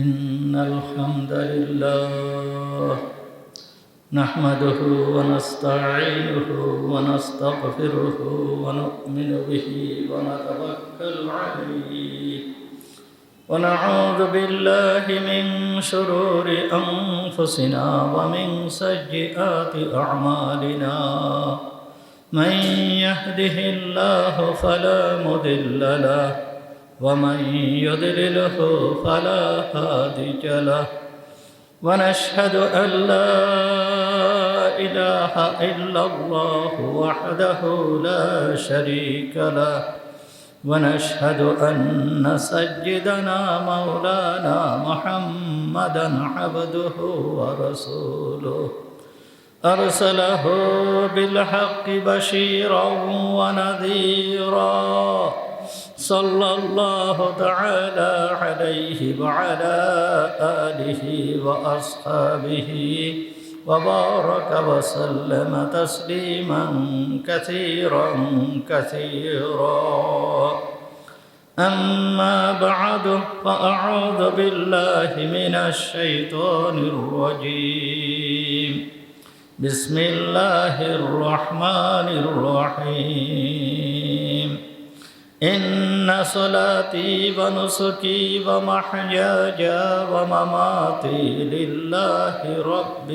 إن الحمد لله نحمده ونستعينه ونستغفره ونؤمن به ونتوكل عليه ونعوذ بالله من شرور أنفسنا ومن سيئات أعمالنا من يهده الله فلا مضل له ومن يضلله فلا هادي له ونشهد أن لا إله إلا الله وحده لا شريك له ونشهد أن سيدنا مولانا محمدا عبده ورسوله أرسله بالحق بشيرا ونذيرا صلى الله تعالى عليه وعلى آله وأصحابه وبارك وسلم تسليما كثيرا أما بعد فأعوذ بالله من الشيطان الرجيم بسم الله الرحمن الرحيم إن صلاتي ونسكي ومحياي ومماتي لله رب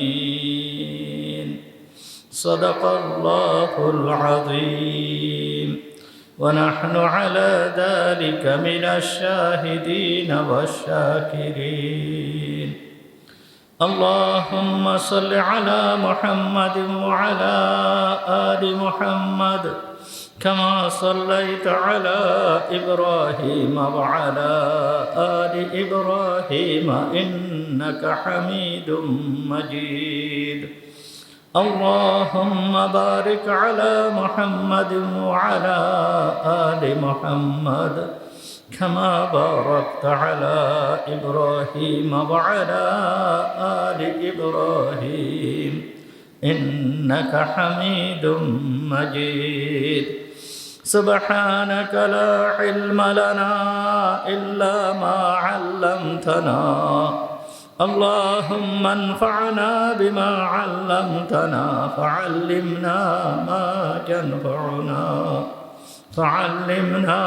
العالمين صدق الله العظيم ونحن على ذلك من الشاهدين والشاكرين اللهم صل على محمد وعلى آل محمد كما صليت على إبراهيم وعلى آل إبراهيم إنك حميد مجيد اللهم بارك على محمد وعلى آل محمد كما باركت على إبراهيم وعلى آل إبراهيم إنك حميد مجيد سبحانك لا علم لنا إلا ما علمتنا اللهم انفعنا بما علمتنا فعلمنا ما ينفعنا فعلمنا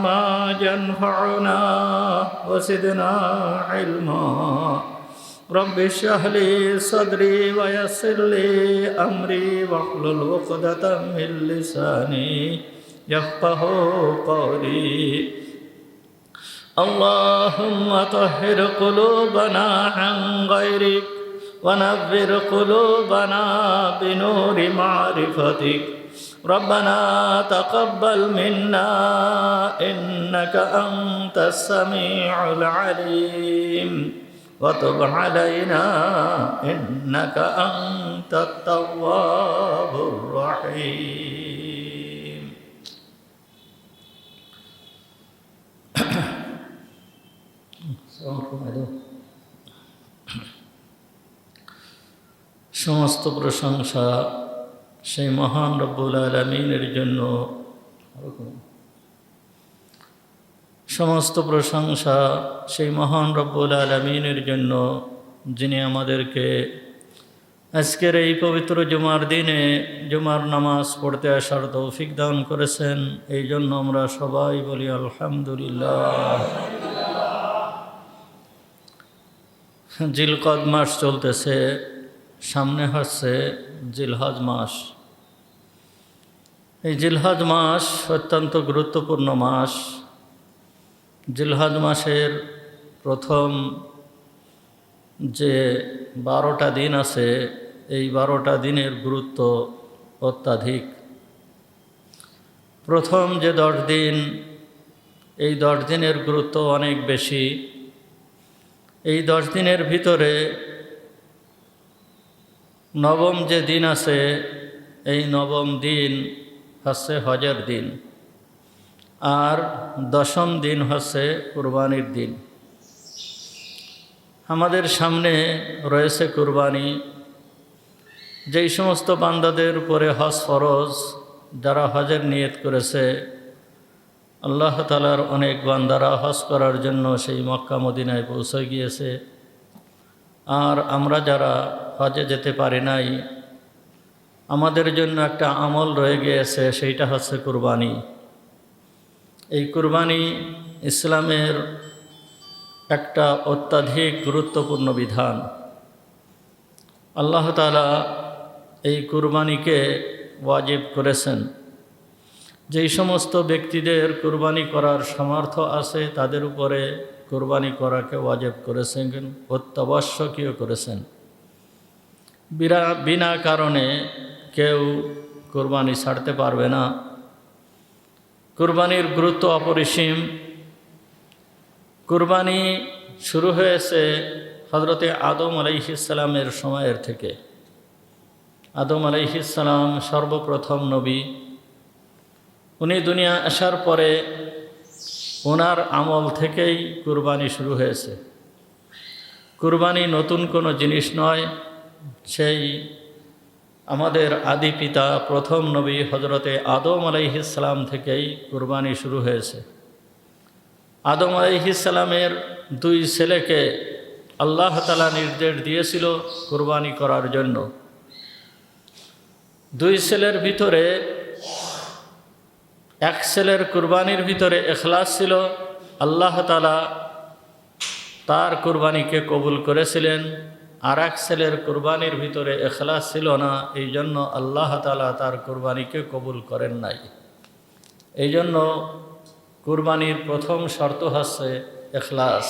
ما ينفعنا وزدنا علما رب اشرح لي صدري ويسر لي أمري واحلل عقدة من لساني يفقهوا قولي اللهم طهر قلوبنا عن غيرك ونذر قلوبنا بنور معرفتك ربنا تقبل منا إنك أنت السميع العليم وتب علينا إنك أنت التواب الرحيم সমস্ত প্রশংসা সেই মহান রব্বুল আলামিনের জন্য সমস্ত প্রশংসা সেই মহান রব্বুল আলামিনের জন্য যিনি আমাদেরকে আজকের এই পবিত্র জুমার দিনে জুমার নামাজ পড়তে আসার তৌফিক দান করেছেন। এই জন্য আমরা সবাই বলি আলহামদুলিল্লাহ। জিলকদ মাস চলতেছে, সামনে হচ্ছে জিলহজ মাস। এই জিলহজ মাস অত্যন্ত গুরুত্বপূর্ণ মাস। জিলহজ মাসের প্রথম যে 12টা দিন আছে, এই 12টা দিনের গুরুত্ব অত্যাধিক। প্রথম যে 10 দিন, এই 10 দিনের গুরুত্ব অনেক বেশি। এই 10 দিনের ভিতরে নবম যে দিন আছে, এই নবম দিন হচ্ছে হজের দিন, আর 10ম দিন হচ্ছে কুরবানির দিন। আমাদের সামনে রয়েছে কুরবানি। যেই সমস্ত বান্দাদের উপরে হজ ফরজ, যারা হজের নিয়ত করেছে আল্লাহ তাআলার অনেক বান্দারা হজ করার জন্য সেই মক্কা মদিনায় পৌঁছে গিয়েছে। আর আমরা যারা হজে যেতে পারি নাই, আমাদের জন্য একটা আমল রয়ে গিয়েছে, সেইটা হচ্ছে কুরবানি। এই কুরবানি ইসলামের একটা অত্যাধিক গুরুত্বপূর্ণ বিধান। আল্লাহ তাআলা এই কুরবানিকে ওয়াজিব করেছেন। যেই সমস্ত ব্যক্তিদের কুরবানি করার সামর্থ্য আছে তাদের উপরে কুরবানি করাকে ওয়াজিব করেছেন, অত্যাবশ্যকীয় করেছেন। বিনা কারণে কেউ কুরবানি ছাড়তে পারবে না। কুরবানির গুরুত্ব অপরিসীম। কুরবানি শুরু হয়েছে হযরতে আদম আলাইহিস সালামের সময়ের থেকে। আদম আলাইহিস সালাম সর্বপ্রথম নবী। উনি দুনিয়া আসার পরে ওনার আমল থেকেই কুরবানি শুরু হয়েছে। কুরবানি নতুন কোনো জিনিস নয়, সেই আমাদের আদি পিতা প্রথম নবী হযরতে আদম আলাইহিস সালাম থেকেই কুরবানি শুরু হয়েছে। আদম আলাইহিস সালামের দুই ছেলেকে আল্লাহ তাআলা নির্দেশ দিয়েছিল কুরবানি করার জন্য। দুই ছেলের ভিতরে এক ছেলের কুরবানির ভিতরে ইখলাস ছিল, আল্লাহ তাআলা তার কুরবানিকে কবুল করেছিলেন। আর এক ছেলের কুরবানির ভিতরে ইখলাস ছিল না, এই জন্য আল্লাহ তাআলা তার কুরবানিকে কবুল করেন নাই। এই জন্য কুরবানির প্রথম শর্ত হচ্ছে ইখলাস।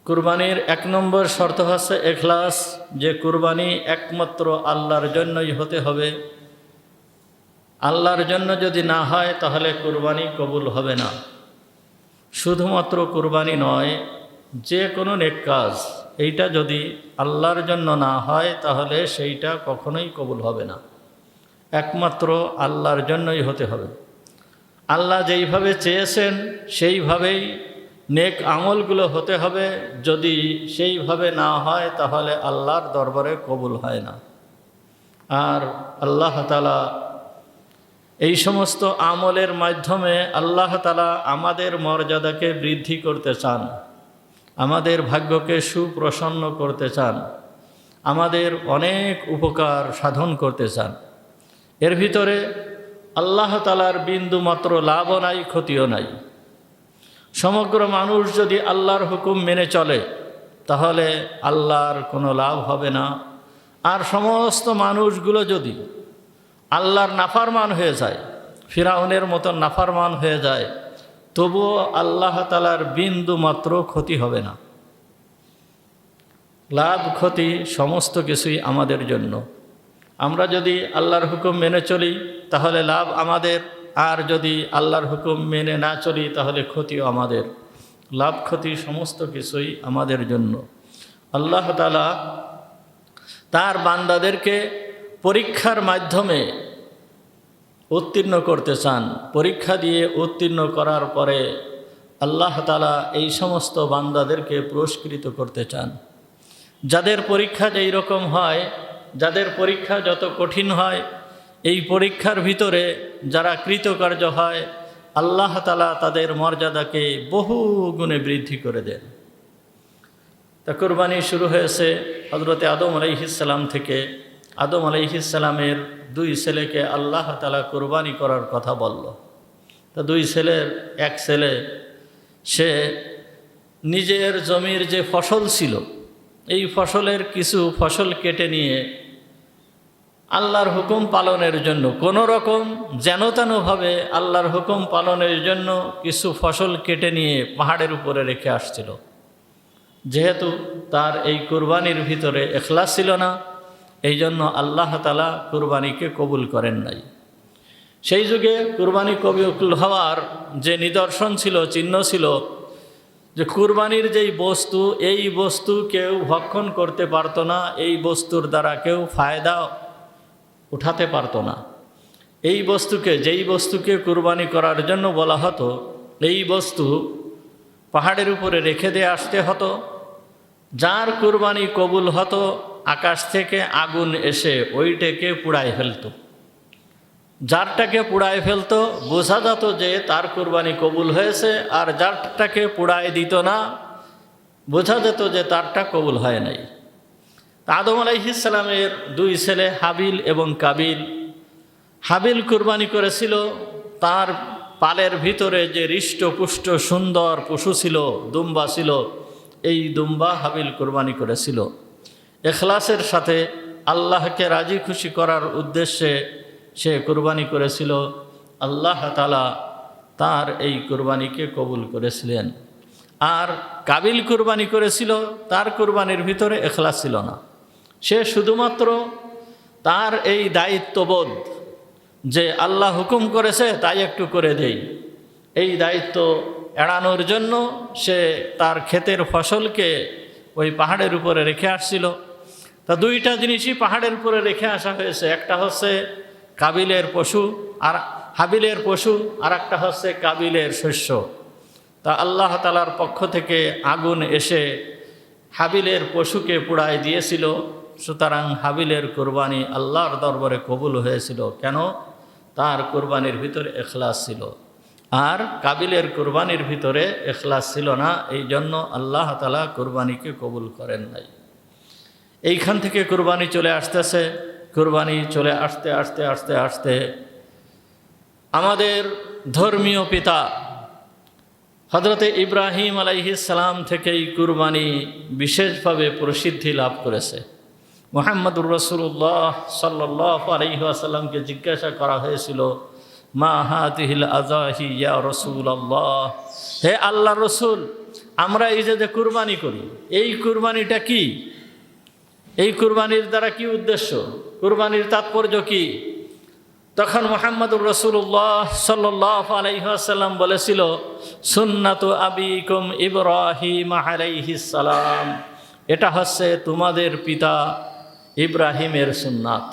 কুরবানির এক নম্বর শর্ত হচ্ছে ইখলাস, যে কুরবানি একমাত্র আল্লাহর জন্যই হতে হবে। আল্লাহর জন্য যদি না হয় তাহলে কুরবানি কবুল হবে না। শুধুমাত্র কুরবানি নয়, যে কোনো নেক কাজ এইটা যদি আল্লাহর জন্য না হয় তাহলে সেইটা কখনোই কবুল হবে না। একমাত্র আল্লাহর জন্যই হতে হবে। আল্লাহ যেইভাবে চেয়েছেন সেইভাবেই নেক আমলগুলো হতে হবে। যদি সেইভাবে না হয় তাহলে আল্লাহর দরবারে কবুল হয় না। আর আল্লাহ তাআলা এই সমস্ত আমলের মাধ্যমে আল্লাহ তাআলা আমাদের মর্যাদাকে বৃদ্ধি করতে চান, আমাদের ভাগ্যকে সুপ্রসন্ন করতে চান, আমাদের অনেক উপকার সাধন করতে চান। এর ভিতরে আল্লাহ তাআলার বিন্দু মাত্র লাভও নাই, ক্ষতিও নাই। সমগ্র মানুষ যদি আল্লাহর হুকুম মেনে চলে তাহলে আল্লাহর কোনো লাভ হবে না। আর সমস্ত মানুষগুলো যদি আল্লাহর নাফরমান হয়ে যায়, ফিরাউনের মতো নাফরমান হয়ে যায়, তবুও আল্লাহ তাআলার বিন্দু মাত্র ক্ষতি হবে না। লাভ ক্ষতি সমস্ত কিছুই আমাদের জন্য। আমরা যদি আল্লাহর হুকুম মেনে চলি তাহলে লাভ আমাদের, আর যদি আল্লাহর হুকুম মেনে না চলি তাহলে ক্ষতিও আমাদের। লাভ ক্ষতি সমস্ত কিছুই আমাদের জন্য। আল্লাহ তাআলা তার বান্দাদেরকে পরীক্ষার মাধ্যমে উত্তীর্ণ করতে চান। পরীক্ষা দিয়ে উত্তীর্ণ করার পরে আল্লাহ তাআলা এই সমস্ত বান্দাদেরকে পুরস্কৃত করতে চান। যাদের পরীক্ষা যেই রকম হয়, যাদের পরীক্ষা যত কঠিন হয়, এই পরীক্ষার ভিতরে যারা কৃতকার্য হয় আল্লাহ তাআলা তাদের মর্যাদাকে বহু গুণে বৃদ্ধি করে দেন। তা কুরবানি শুরু হয়েছে হযরতে আদম আলাইহিস সালাম থেকে। আদম আলাইহিস সালামের দুই ছেলেকে আল্লাহ তাআলা কুরবানি করার কথা বলল। তা দুই ছেলের এক ছেলে সে নিজের জমির যে ফসল ছিল এই ফসলের কিছু ফসল কেটে নিয়ে আল্লাহর হুকুম পালনের জন্য, কোনো রকম যেন তেনভাবে আল্লাহর হুকুম পালনের জন্য কিছু ফসল কেটে নিয়ে পাহাড়ের উপরে রেখে আসছিল। যেহেতু তার এই কুরবানির ভিতরে ইখলাস ছিল না, এই জন্য আল্লাহ তাআলা কুরবানিকে কবুল করেন নাই। সেই যুগে কুরবানি কবুল হওয়ার যে নিদর্শন ছিল, চিহ্ন ছিল, যে কুরবানির যেই বস্তু, এই বস্তু কেউ ভক্ষণ করতে পারত না, এই বস্তুর দ্বারা কেউ ফায়দা উঠাতে পারত না। এই বস্তুকে, যেই বস্তুকে কুরবানি করার জন্য বলা হতো, এই বস্তু পাহাড়ের উপরে রেখে দিয়ে আসতে হতো। যার কুরবানি কবুল হতো আকাশ থেকে আগুন এসে ওইটাকে পুড়ায় ফেলত। যারটাকে পুড়ায় ফেলতো বোঝা যেত যে তার কুরবানি কবুল হয়েছে, আর যারটাকে পুড়ায় দিত না বোঝা যেত যে তারটা কবুল হয় নাই। আদম আলাইহিস সালামের দুই ছেলে হাবিল এবং কাবিল। হাবিল কুরবানি করেছিল, তার পালের ভিতরে যে হৃষ্টপুষ্ট সুন্দর পশু ছিল, দুম্বা ছিল, এই দুম্বা হাবিল কুরবানি করেছিল। ইখলাসের সাথে আল্লাহকে রাজি খুশি করার উদ্দেশ্যে সে কুরবানি করেছিল। আল্লাহ তাআলা তার এই কুরবানিকে কবুল করেছিলেন। আর কাবিল কুরবানি করেছিল, তার কুরবানির ভিতরে ইখলাস ছিল না। সে শুধুমাত্র তার এই দায়িত্ববোধ যে আল্লাহ হুকুম করেছে তাই একটু করে দেই, এই দায়িত্ব এড়ানোর জন্য সে তার ক্ষেতের ফসলকে ওই পাহাড়ের উপরে রেখে আসছিল। তা দুইটা জিনিসই পাহাড়ের উপরে রেখে আসা হয়েছে, একটা হচ্ছে কাবিলের পশু আর হাবিলের পশু, আর একটা হচ্ছে কাবিলের শস্য। তা আল্লাহ তাআলার পক্ষ থেকে আগুন এসে হাবিলের পশুকে পুড়ায় দিয়েছিল। সুতরাং হাবিলের কুরবানি আল্লাহর দরবারে কবুল হয়েছিল। কেন? তার কুরবানির ভিতরে ইখলাস ছিল। আর কাবিলের কুরবানির ভিতরে ইখলাস ছিল না, এই জন্য আল্লাহ তাআলা কুরবানিকে কবুল করেন নাই। এইখান থেকে কুরবানি চলে আসতেছে। কুরবানি চলে আসতে আসতে আসতে আসতে আমাদের ধর্মীয় পিতা হযরতে ইব্রাহিম আলাইহিস সালাম থেকেই কুরবানি বিশেষভাবে প্রসিদ্ধি লাভ করেছে। মুহাম্মদুর রাসূলুল্লাহ সাল্লাল্লাহু আলাইহি ওয়াসাল্লামকে জিজ্ঞাসা করা হয়েছিল, মা হাদিহিল আযাহি ইয়া রাসূলুল্লাহ, হে আল্লাহর রাসূল, আমরা এই যে কুরবানি করি এই কুরবানিটা কি? এই কুরবানির দ্বারা কি উদ্দেশ্য? কুরবানির তাৎপর্য কি? তখন মুহাম্মদুর রাসূলুল্লাহ সাল্লাল্লাহু আলাইহি ওয়াসাল্লাম বলেছিল, সুন্নাতু আবিকুম ইব্রাহিম আলাইহিস সালাম, এটা হচ্ছে তোমাদের পিতা ইব্রাহিমের সুন্নাত।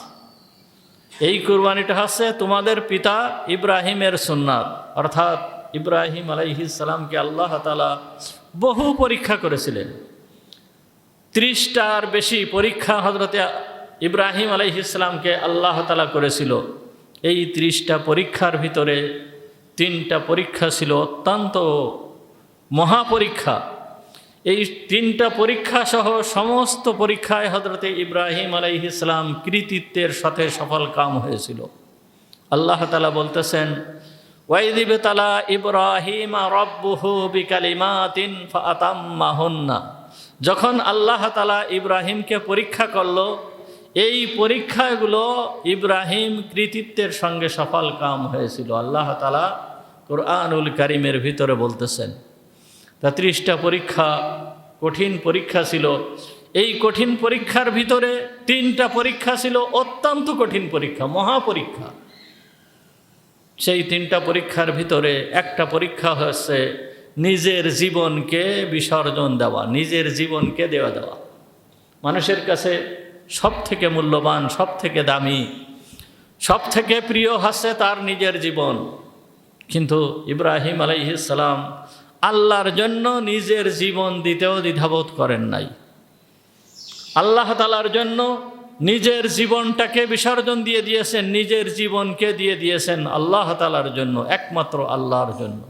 এই কুরবানিটা হচ্ছে তোমাদের পিতা ইব্রাহিমের সুন্নাত। অর্থাৎ ইব্রাহিম আলাইহিস সালামকে আল্লাহ তাআলা বহু পরীক্ষা করেছিলেন। 30টার বেশি পরীক্ষা হযরতে ইব্রাহিম আলাইহিস সালামকে আল্লাহ তাআলা করেছিল। এই 30টা পরীক্ষার ভিতরে 3টা পরীক্ষা ছিল অত্যন্ত মহাপরীক্ষা। এই 3টা পরীক্ষা সহ সমস্ত পরীক্ষায় হযরতে ইব্রাহিম আলাইহিস সালাম কৃতিত্বের সাথে সফল কাম হয়েছিল। আল্লাহ তাআলা বলতেছেন, ওয়াইযি বিতালা ইব্রাহিম রাব্বুহু বিকালিমাতিন ফাআতাম্মাহুন্না, যখন আল্লাহ তাআলা ইব্রাহিমকে পরীক্ষা করল, এই পরীক্ষাগুলো ইব্রাহিম কৃতিত্বের সঙ্গে সফল কাম হয়েছিল। আল্লাহ তাআলা কুরআনুল কারীমের ভিতরে বলতেছেন। তা 30টা পরীক্ষা কঠিন পরীক্ষা ছিল। এই কঠিন পরীক্ষার ভিতরে 3টা পরীক্ষা ছিল অত্যন্ত কঠিন পরীক্ষা, মহাপরীক্ষা। সেই 3টা পরীক্ষার ভিতরে একটা পরীক্ষা হচ্ছে নিজের জীবনকে বিসর্জন দেওয়া, নিজের জীবনকে দেওয়া। মানুষের কাছে সব থেকে মূল্যবান, সব থেকে দামি, সব থেকে প্রিয় হচ্ছে তার নিজের জীবন। কিন্তু ইব্রাহিম আলাইহিস সালাম আল্লাহর জন্য নিজের জীবন দিতেও দ্বিধাবোধ করেন নাই। আল্লাহ তাআলার জন্য নিজের জীবনটাকে বিসর্জন দিয়ে দিয়েছেন, নিজের জীবনকে দিয়ে দিয়েছেন আল্লাহ তাআলার জন্য, একমাত্র আল্লাহর জন্য।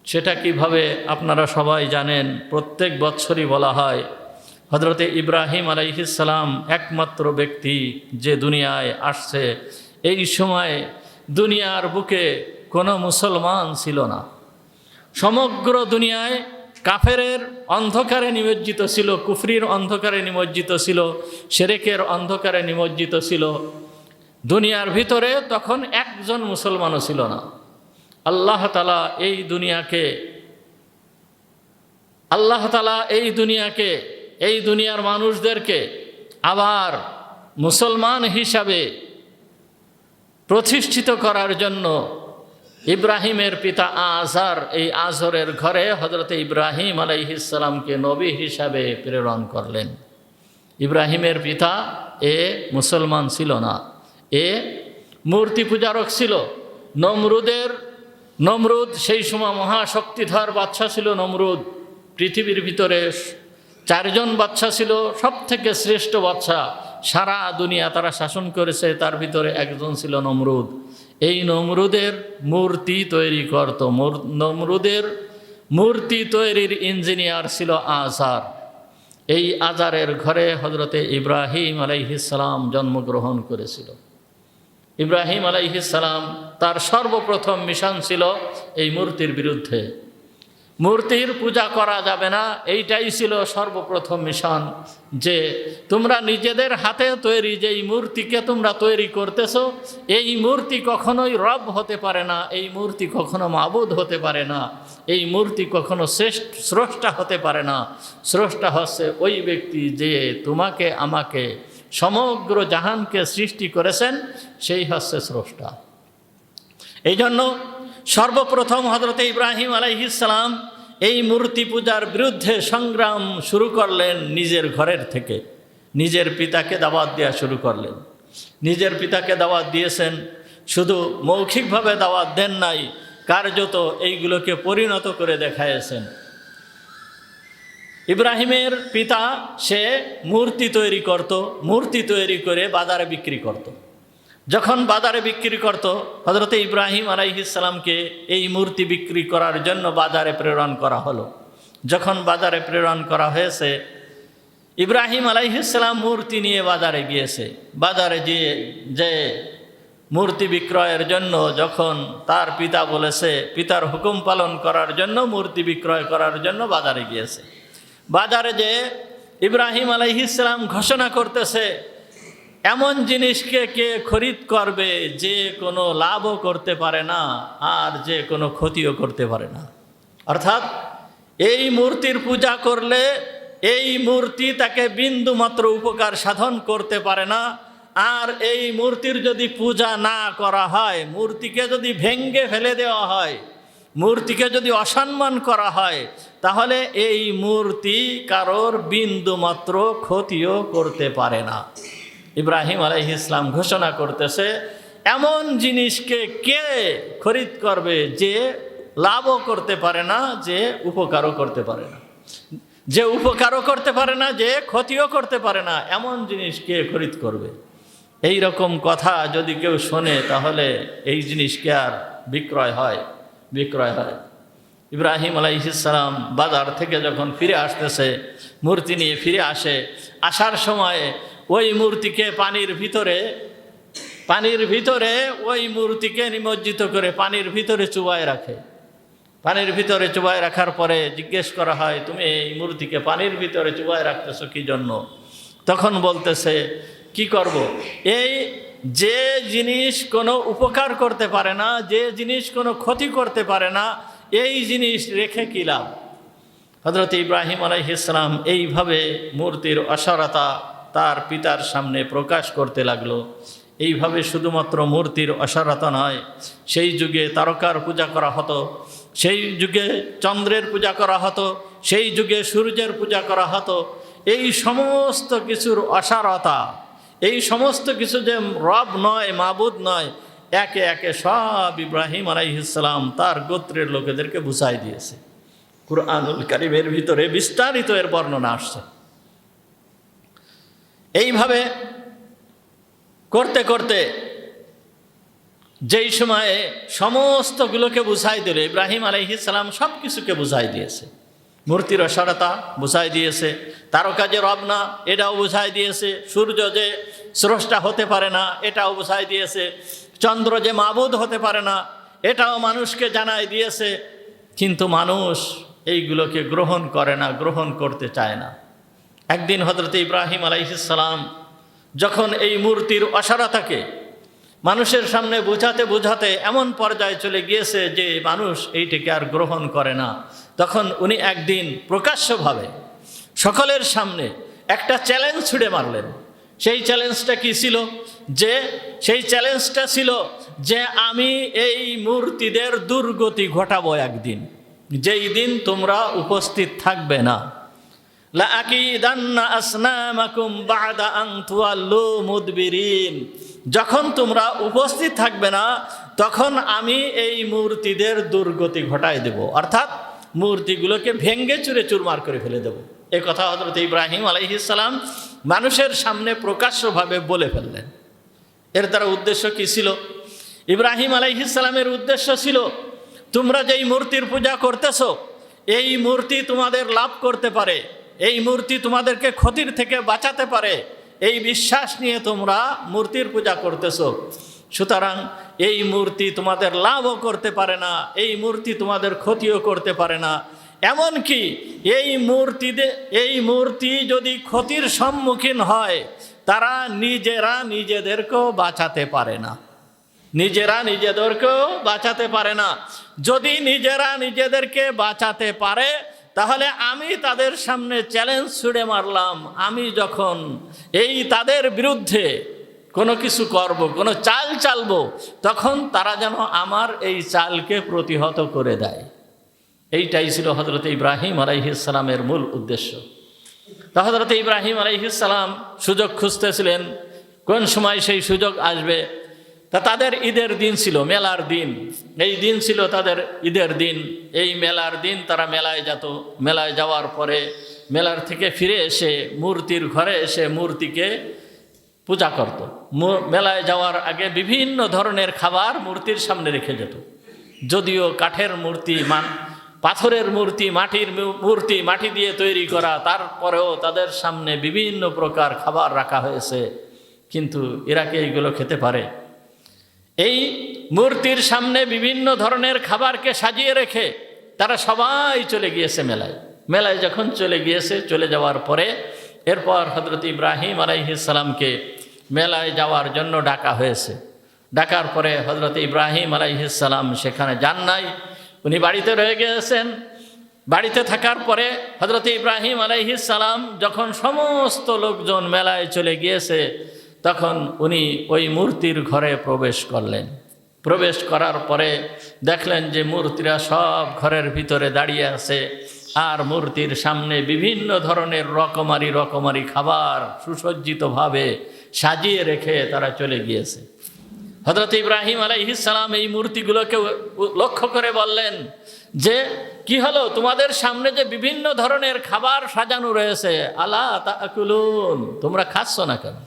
সেটা কিভাবে আপনারা সবাই জানেন। প্রত্যেক বছরই বলা হয় হযরতে ইব্রাহিম আলাইহিস সালাম একমাত্র ব্যক্তি যে দুনিয়ায় আসছে। এই সময় দুনিয়ার বুকে কোনো মুসলমান ছিল না। সমগ্র দুনিয়ায় কাফেরের অন্ধকারে নিমজ্জিত ছিল, কুফরির অন্ধকারে নিমজ্জিত ছিল, শিরকের অন্ধকারে নিমজ্জিত ছিল। দুনিয়ার ভিতরে তখন একজন মুসলমানও ছিল না। আল্লাহ তাআলা এই দুনিয়ার মানুষদেরকে আবার মুসলমান হিসাবে প্রতিষ্ঠিত করার জন্য ইব্রাহিমের পিতা আজর, এই আজরের ঘরে হযরতে ইব্রাহিম আলাইহিস সালামকে নবী হিসাবে প্রেরণ করলেন। ইব্রাহিমের পিতা মুসলমান ছিল না, মূর্তি পূজারক ছিল। নমরুদ সেই সময় মহাশক্তিধর বাদশা ছিল। নমরুদ পৃথিবীর ভিতরে 4জন বাদশা ছিল, সব থেকে শ্রেষ্ঠ বাদশা সারা দুনিয়া তারা শাসন করেছে, তার ভিতরে একজন ছিল নমরুদ। এই নমরুদের মূর্তি তৈরি করত, নমরুদের মূর্তি তৈরির ইঞ্জিনিয়ার ছিল আজার। এই আজারের ঘরে হজরতে ইব্রাহিম আলাইহিস সালাম জন্মগ্রহণ করেছিল। ইব্রাহিম আলাইহিস সালাম তার সর্বপ্রথম মিশন ছিল এই মূর্তির বিরুদ্ধে। মূর্তির পূজা করা যাবে না, এইটাই ছিল সর্বপ্রথম মিশন, যে তোমরা নিজেদের হাতে তৈরি যেই মূর্তিকে তোমরা তৈরি করতেছো, এই মূর্তি কখনোই রব হতে পারে না, এই মূর্তি কখনো মাবুদ হতে পারে না, এই মূর্তি কখনো স্রষ্টা হতে পারে না। স্রষ্টা হচ্ছে ওই ব্যক্তি যে তোমাকে আমাকে সমগ্র জাহানকে সৃষ্টি করেছেন, সেই হচ্ছে স্রষ্টা। এই জন্য সর্বপ্রথম হজরতে ইব্রাহিম আলাইহিস সালাম এই মূর্তি পূজার বিরুদ্ধে সংগ্রাম শুরু করলেন নিজের ঘরের থেকে। নিজের পিতাকে দাওয়াত দেওয়া শুরু করলেন। নিজের পিতাকে দাওয়াত দিয়েছেন, শুধু মৌখিকভাবে দাওয়াত দেন নাই, কার্যত এইগুলোকে পরিণত করে দেখাইছেন। ইব্রাহিমের পিতা সে মূর্তি তৈরি করত, মূর্তি তৈরি করে বাজারে বিক্রি করত। যখন বাজারে বিক্রি করত, হজরতে ইব্রাহিম আলাইহিস সালামকে এই মূর্তি বিক্রি করার জন্য বাজারে প্রেরণ করা হলো। যখন বাজারে প্রেরণ করা হয়েছে, ইব্রাহিম আলাইহিস সালাম মূর্তি নিয়ে বাজারে গিয়েছে। বাজারে গিয়ে যে মূর্তি বিক্রয়ের জন্য যখন তার পিতা বলেছে, পিতার হুকুম পালন করার জন্য মূর্তি বিক্রয় করার জন্য বাজারে গিয়েছে। বাজারে যে ইব্রাহিম আলাইহিস সালাম ঘোষণা করতেছে, এমন জিনিসকে কে খরিদ করবে যে কোনো লাভও করতে পারে না আর যে কোনো ক্ষতিও করতে পারে না। অর্থাৎ এই মূর্তির পূজা করলে এই মূর্তি তাকে বিন্দুমাত্র উপকার সাধন করতে পারে না, আর এই মূর্তির যদি পূজা না করা হয়, মূর্তিকে যদি ভেঙ্গে ফেলে দেওয়া হয়, মূর্তিকে যদি অসম্মান করা হয়, তাহলে এই মূর্তি কারোর বিন্দুমাত্র ক্ষতিও করতে পারে না। ইব্রাহিম আলাইহিস সালাম ঘোষণা করতেছে, এমন জিনিসকে কে খরিদ করবে যে লাভও করতে পারে না, যে উপকারও করতে পারে না, যে উপকারও করতে পারে না, যে ক্ষতিও করতে পারে না, এমন জিনিস কে খরিদ করবে? এই রকম কথা যদি কেউ শোনে, তাহলে এই জিনিসকে আর বিক্রয় হয়। ইব্রাহিম আলাইহিস সালাম বাজার থেকে যখন ফিরে আসতেছে, মূর্তি নিয়ে ফিরে আসে, আসার সময় ওই মূর্তিকে পানির ভিতরে ওই মূর্তিকে নিমজ্জিত করে পানির ভিতরে চুবায় রাখে। পানির ভিতরে চুবায় রাখার পরে জিজ্ঞেস করা হয়, তুমি এই মূর্তিকে পানির ভিতরে চুবায় রাখতেছো কি জন্য? তখন বলতেছে, কি করব? এই যে জিনিস কোনো উপকার করতে পারে না, যে জিনিস কোনো ক্ষতি করতে পারে না, এই জিনিস রেখে কি লাভ? হযরত ইব্রাহিম আলাইহিস সালাম এইভাবে মূর্তির অসারতা তার পিতার সামনে প্রকাশ করতে লাগলো। এইভাবে শুধুমাত্র মূর্তির অসারতা নয়, সেই যুগে তারকার পূজা করা হতো, সেই যুগে চন্দ্রের পূজা করা হতো, সেই যুগে সূর্যের পূজা করা হতো। এই সমস্ত কিছুর অসারতা, এই সমস্ত কিছু যে রব নয়, মাবুদ নয়, একে একে সব ইব্রাহিম আলাইহিস সালাম তার গোত্রের লোকেদেরকে বুঝাই দিয়েছে। কুরআনুল কারীমের ভিতরে বিস্তারিত এর বর্ণনা আসছে। এইভাবে করতে করতে যেই সময়ে সমস্তগুলোকে বুঝাই দিল, ইব্রাহিম আলাইহিস সালাম সব কিছুকে বুঝাই দিয়েছে। মূর্তির অসারতা বুঝাই দিয়েছে, তারকা যে রব না এটাও বুঝাই দিয়েছে, সূর্য যে স্রষ্টা হতে পারে না এটাও বুঝাই দিয়েছে, চন্দ্র যে মাবুদ হতে পারে না এটাও মানুষকে জানাই দিয়েছে। কিন্তু মানুষ এইগুলোকে গ্রহণ করে না, গ্রহণ করতে চায় না। একদিন হযরত ইব্রাহিম আলাইহিস সালাম যখন এই মূর্তির অসারতাকে মানুষের সামনে বোঝাতে বোঝাতে এমন পর্যায়ে চলে গিয়েছে যে মানুষ এইটাকে আর গ্রহণ করে না, তখন উনি একদিন প্রকাশ্যভাবে সকলের সামনে একটা চ্যালেঞ্জ ছুড়ে মারলেন। সেই চ্যালেঞ্জটা কি ছিল? সেই চ্যালেঞ্জটা ছিল যে আমি এই মূর্তিদের দুর্গতি ঘটাবো একদিন, যেই দিন তোমরা উপস্থিত থাকবে না। লাআকিদান্না আসনামাকুম বা'দা আন তুওয়াল্লু মুদবিরিন, যখন তোমরা উপস্থিত থাকবে না তখন আমি এই মূর্তিদের দুর্গতি ঘটায় দেব, অর্থাৎ মূর্তিগুলোকে ভেঙ্গে চুরে চুরমার করে ফেলে দেব। এই কথা হযরত ইব্রাহিম আলাইহিস সালাম মানুষের সামনে প্রকাশ্যভাবে বলে ফেললেন। এর দ্বারা উদ্দেশ্য কি ছিল? ইব্রাহিম আলাইহিস সালামের উদ্দেশ্য ছিল, তোমরা যেই মূর্তির পূজা করতেছো, এই মূর্তি তোমাদের লাভ করতে পারে, এই মূর্তি তোমাদেরকে ক্ষতির থেকে বাঁচাতে পারে, এই বিশ্বাস নিয়ে তোমরা মূর্তির পূজা করতেছো। সুতরাং এই মূর্তি তোমাদের লাভও করতে পারে না, এই মূর্তি তোমাদের ক্ষতিও করতে পারে না। এমনকি এই মূর্তি যদি ক্ষতির সম্মুখীন হয়, তারা নিজেরা নিজেদেরকেও বাঁচাতে পারে না, নিজেরা নিজেদেরকেও বাঁচাতে পারে না। যদি নিজেরা নিজেদেরকে বাঁচাতে পারে, তাহলে আমি তাদের সামনে চ্যালেঞ্জ ছুড়ে মারলাম, আমি যখন তাদের বিরুদ্ধে কোনো কিছু করব, কোনো চাল চালবো, তখন তারা যেন আমার এই চালকে প্রতিহত করে দেয়। এইটাই ছিল হযরত ইব্রাহিম আলাইহিস সালামের মূল উদ্দেশ্য। তা হযরত ইব্রাহিম আলাইহিস সালাম সুযোগ খুঁজতেছিলেন, কোন সময় সেই সুযোগ আসবে। তা তাদের ঈদের দিন ছিল, মেলার দিন। এই দিন ছিল তাদের ঈদের দিন। এই মেলার দিন তারা মেলায় যেত। মেলায় যাওয়ার পরে মেলার থেকে ফিরে এসে মূর্তির ঘরে এসে মূর্তিকে পূজা করত। মেলায় যাওয়ার আগে বিভিন্ন ধরনের খাবার মূর্তির সামনে রেখে যেত। যদিও কাঠের মূর্তি, পাথরের মূর্তি, মাটির মূর্তি, মাটি দিয়ে তৈরি করা, তারপরেও তাদের সামনে বিভিন্ন প্রকার খাবার রাখা হয়েছে, কিন্তু এরা কি এইগুলো খেতে পারে? এই মূর্তির সামনে বিভিন্ন ধরনের খাবারকে সাজিয়ে রেখে তারা সবাই চলে গিয়েছে মেলায়। মেলায় যখন চলে গিয়েছে, চলে যাওয়ার পরে এরপর হযরত ইব্রাহিম আলাইহিস সালামকে মেলায় যাওয়ার জন্য ডাকা হয়েছে। ডাকার পরে হযরত ইব্রাহিম আলাইহিস সালাম সেখানে যান নাই, উনি বাড়িতে রয়ে গিয়েছেন। বাড়িতে থাকার পরে হযরত ইব্রাহিম আলাইহিস সালাম যখন সমস্ত লোকজন মেলায় চলে গিয়েছে, তখন উনি ওই মূর্তির ঘরে প্রবেশ করলেন। প্রবেশ করার পরে দেখলেন যে মূর্তিরা সব ঘরের ভিতরে দাঁড়িয়ে আছে, আর মূর্তির সামনে বিভিন্ন ধরনের রকমারি খাবার সুসজ্জিতভাবে সাজিয়ে রেখে তারা চলে গিয়েছে। হযরত ইব্রাহিম আলাইহিস সালাম এই মূর্তিগুলোকে লক্ষ্য করে বললেন যে, কি হলো, তোমাদের সামনে যে বিভিন্ন ধরনের খাবার সাজানো রয়েছে, আলা তাকুলুন, তোমরা খাচ্ছ না কেন?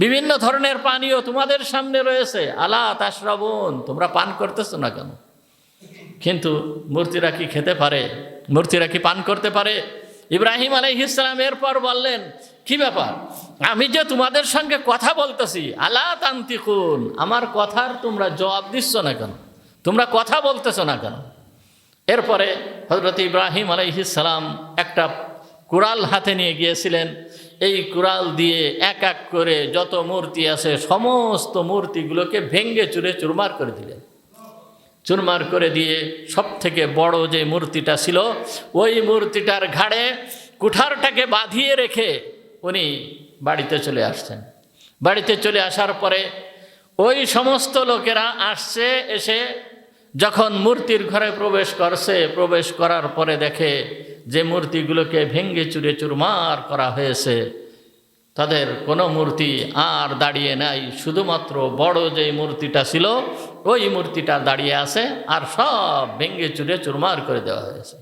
বিভিন্ন ধরনের পানীয় তোমাদের সামনে রয়েছে, আলা তাশরাবুন, তোমরা পান করতেছ না কেন? কিন্তু মূর্তিরা কি খেতে পারে? মূর্তিরা কি পান করতে পারে? ইব্রাহিম আলাইহিস সালাম এরপর বললেন, কি ব্যাপার, আমি যে তোমাদের সঙ্গে কথা বলতেছি, আলা তানতিকুন, আমার কথার তোমরা জবাব দিচ্ছ না কেন? তোমরা কথা বলতেছ না কেন? এরপরে হযরত ইব্রাহিম আলাইহিস সালাম একটা কুড়াল হাতে নিয়ে গিয়েছিলেন। এই কুড়াল দিয়ে এক এক করে যত মূর্তি আছে সমস্ত মূর্তিগুলোকে ভেঙ্গে চুরে চুরমার করে দিলেন। চুরমার করে দিয়ে সব থেকে বড় যে মূর্তিটা ছিল, ওই মূর্তিটার ঘাড়ে কুঠারটাকে বাঁধিয়ে রেখে উনি বাড়িতে চলে আসছেন। বাড়িতে চলে আসার পরে ওই সমস্ত লোকেরা আসছে, এসে যখন মূর্তির ঘরে প্রবেশ করছে, প্রবেশ করার পরে দেখে যে মূর্তিগুলোকে ভেঙ্গে চুরে চুরমার করা হয়েছে, তাদের কোনো মূর্তি আর দাঁড়িয়ে নাই, শুধুমাত্র বড় যে মূর্তিটা ছিল ওই মূর্তিটা দাঁড়িয়ে আছে, আর সব ভেঙ্গে চুরে চুরমার করে দেওয়া হয়েছে।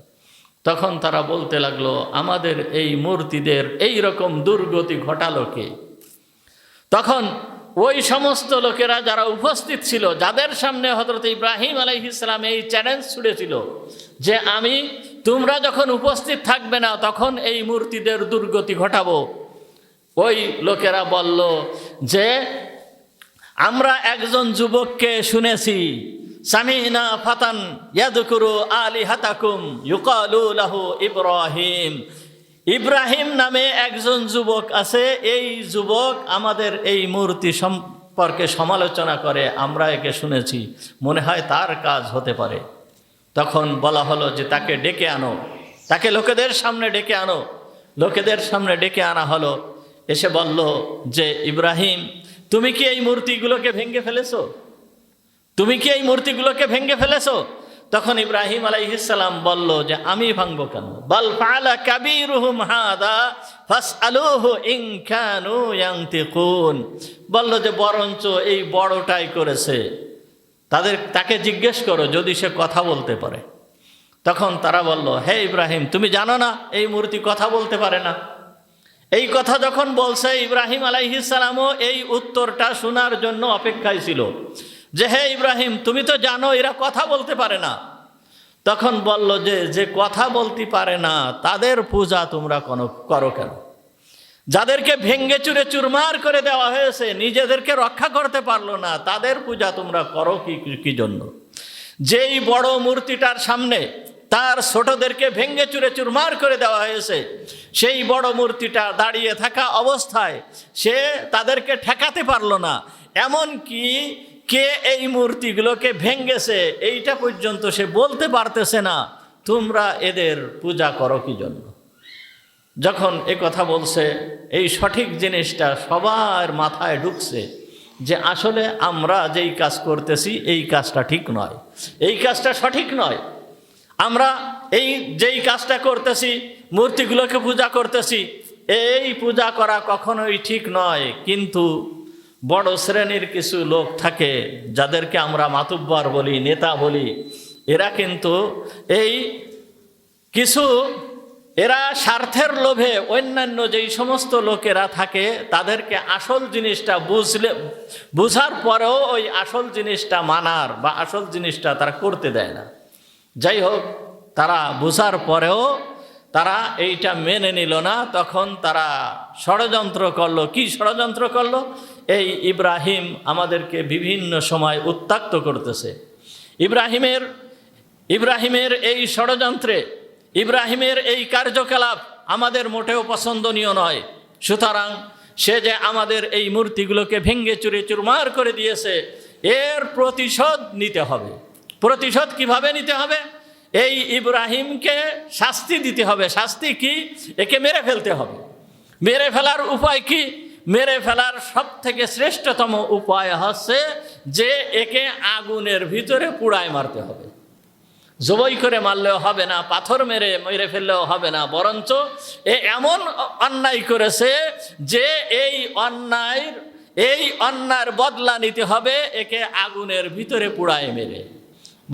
তখন তারা বলতে লাগলো, আমাদের এই মূর্তিদের এই রকম দুর্গতি ঘটালো কে? তখন ওই সমস্ত লোকেরা যারা উপস্থিত ছিল, যাদের সামনে হযরত ইব্রাহিম আলাইহিস সালাম এই চ্যালেঞ্জ ছুড়েছিল যে তোমরা যখন উপস্থিত থাকবে না তখন এই মূর্তিদের দুর্গতি ঘটাবো, ওই লোকেরা বলল যে, আমরা একজন যুবককে শুনেছি, সামিনা ফাতান ইয়াযকুরু আলিহাতাকুম ইউকালু লাহু ইব্রাহিম, ইব্রাহিম নামে একজন যুবক আছে, এই যুবক আমাদের এই মূর্তি সম্পর্কে সমালোচনা করে, আমরা একে শুনেছি, মনে হয় তার কাজ হতে পারে। তখন বলা হলো যে তাকে ডেকে আনো, তাকে লোকেদের সামনে ডেকে আনো। লোকেদের সামনে ডেকে আনা হলো। এসে বলল যে, ইব্রাহিম, তুমি কি এই মূর্তিগুলোকে ভেঙে ফেলেছো? তুমি কি এই মূর্তিগুলোকে ভেঙে ফেলেছো? তখন ইব্রাহিম আলাইহিস সালাম বলল যে, আমি ভাঙবো কেন? বাল ফাআলা কাবীরুহুম হাদা ফাসআলুহু ইন কানু ইয়ানতিকুন, বলল যে বরঞ্চ এই বড়টাই করেছে, তাকে জিজ্ঞেস করো যদি সে কথা বলতে পারে। তখন তারা বলল, হে ইব্রাহিম, তুমি জানো না এই মূর্তি কথা বলতে পারে না? এই কথা যখন বলছে, ইব্রাহিম আলাইহিস সালামও এই উত্তরটা শোনার জন্য অপেক্ষায় ছিল যে হে ইব্রাহিম, তুমি তো জানো এরা কথা বলতে পারে না। তখন বলল যে যে কথা বলতে পারে না তাদের পূজা তোমরা করো কেন? যাদেরকে ভেঙ্গে চুরে চুরমার করে দেওয়া হয়েছে, নিজেদেরকে রক্ষা করতে পারলো না, তাদের পূজা তোমরা করো কি জন্য? যেই বড় মূর্তিটার সামনে তার ছোটদেরকে ভেঙ্গে চুরে চুরমার করে দেওয়া হয়েছে, সেই বড় মূর্তিটা দাঁড়িয়ে থাকা অবস্থায় সে তাদেরকে ঠেকাতে পারলো না। এমন কি কে এই মূর্তিগুলোকে ভেঙ্গেছে এইটা পর্যন্ত সে বলতে পারতেছে না। তোমরা এদের পূজা করো কি জন্য? যখন এ কথা বলছে, এই সঠিক জিনিসটা সবার মাথায় ঢুকছে যে আসলে আমরা যেই কাজ করতেছি এই কাজটা ঠিক নয়, এই কাজটা সঠিক নয়। আমরা যেই কাজটা করতেছি, মূর্তিগুলোকে পূজা করতেছি, এই পূজা করা কখনোই ঠিক নয়। কিন্তু বড় শ্রেণীর কিছু লোক থাকে যাদেরকে আমরা মাতুব্বর বলি, নেতা বলি, এরা কিন্তু এরা স্বার্থের লোভে অন্যান্য যেই সমস্ত লোকেরা থাকে তাদেরকে আসল জিনিসটা বুঝার পরেও ওই আসল জিনিসটা মানার বা আসল জিনিসটা তারা করতে দেয় না। যাই হোক, তারা বুঝার পরেও তারা এইটা মেনে নিল না। তখন তারা ষড়যন্ত্র করলো। কি ষড়যন্ত্র করলো? এই ইব্রাহিম আমাদেরকে বিভিন্ন সময় উত্ত্যক্ত করতেছে। ইব্রাহিমের এই ষড়যন্ত্রে, ইব্রাহিমের এই কার্যকলাপ আমাদের মোটেও পছন্দনীয় নয়। সুতরাং সে যে আমাদের এই মূর্তিগুলোকে ভেঙ্গে চুরে চুরমার করে দিয়েছে, এর প্রতিশোধ নিতে হবে। প্রতিশোধ কিভাবে নিতে হবে? এই ইব্রাহিমকে শাস্তি দিতে হবে। শাস্তি কি? একে মেরে ফেলতে হবে। মেরে ফেলার উপায় কি? মেরে ফেলার সব থেকে শ্রেষ্ঠতম উপায় হচ্ছে যে একে আগুনের ভিতরে পুড়ায় মারতে হবে। জবাই করে মারলেও হবে না, পাথর মেরে ফেললেও হবে না, বরঞ্চ এ এমন অন্যায় করেছে যে এই অন্যায়ের বদলা নিতে হবে। একে আগুনের ভিতরে পুড়ায় মেরে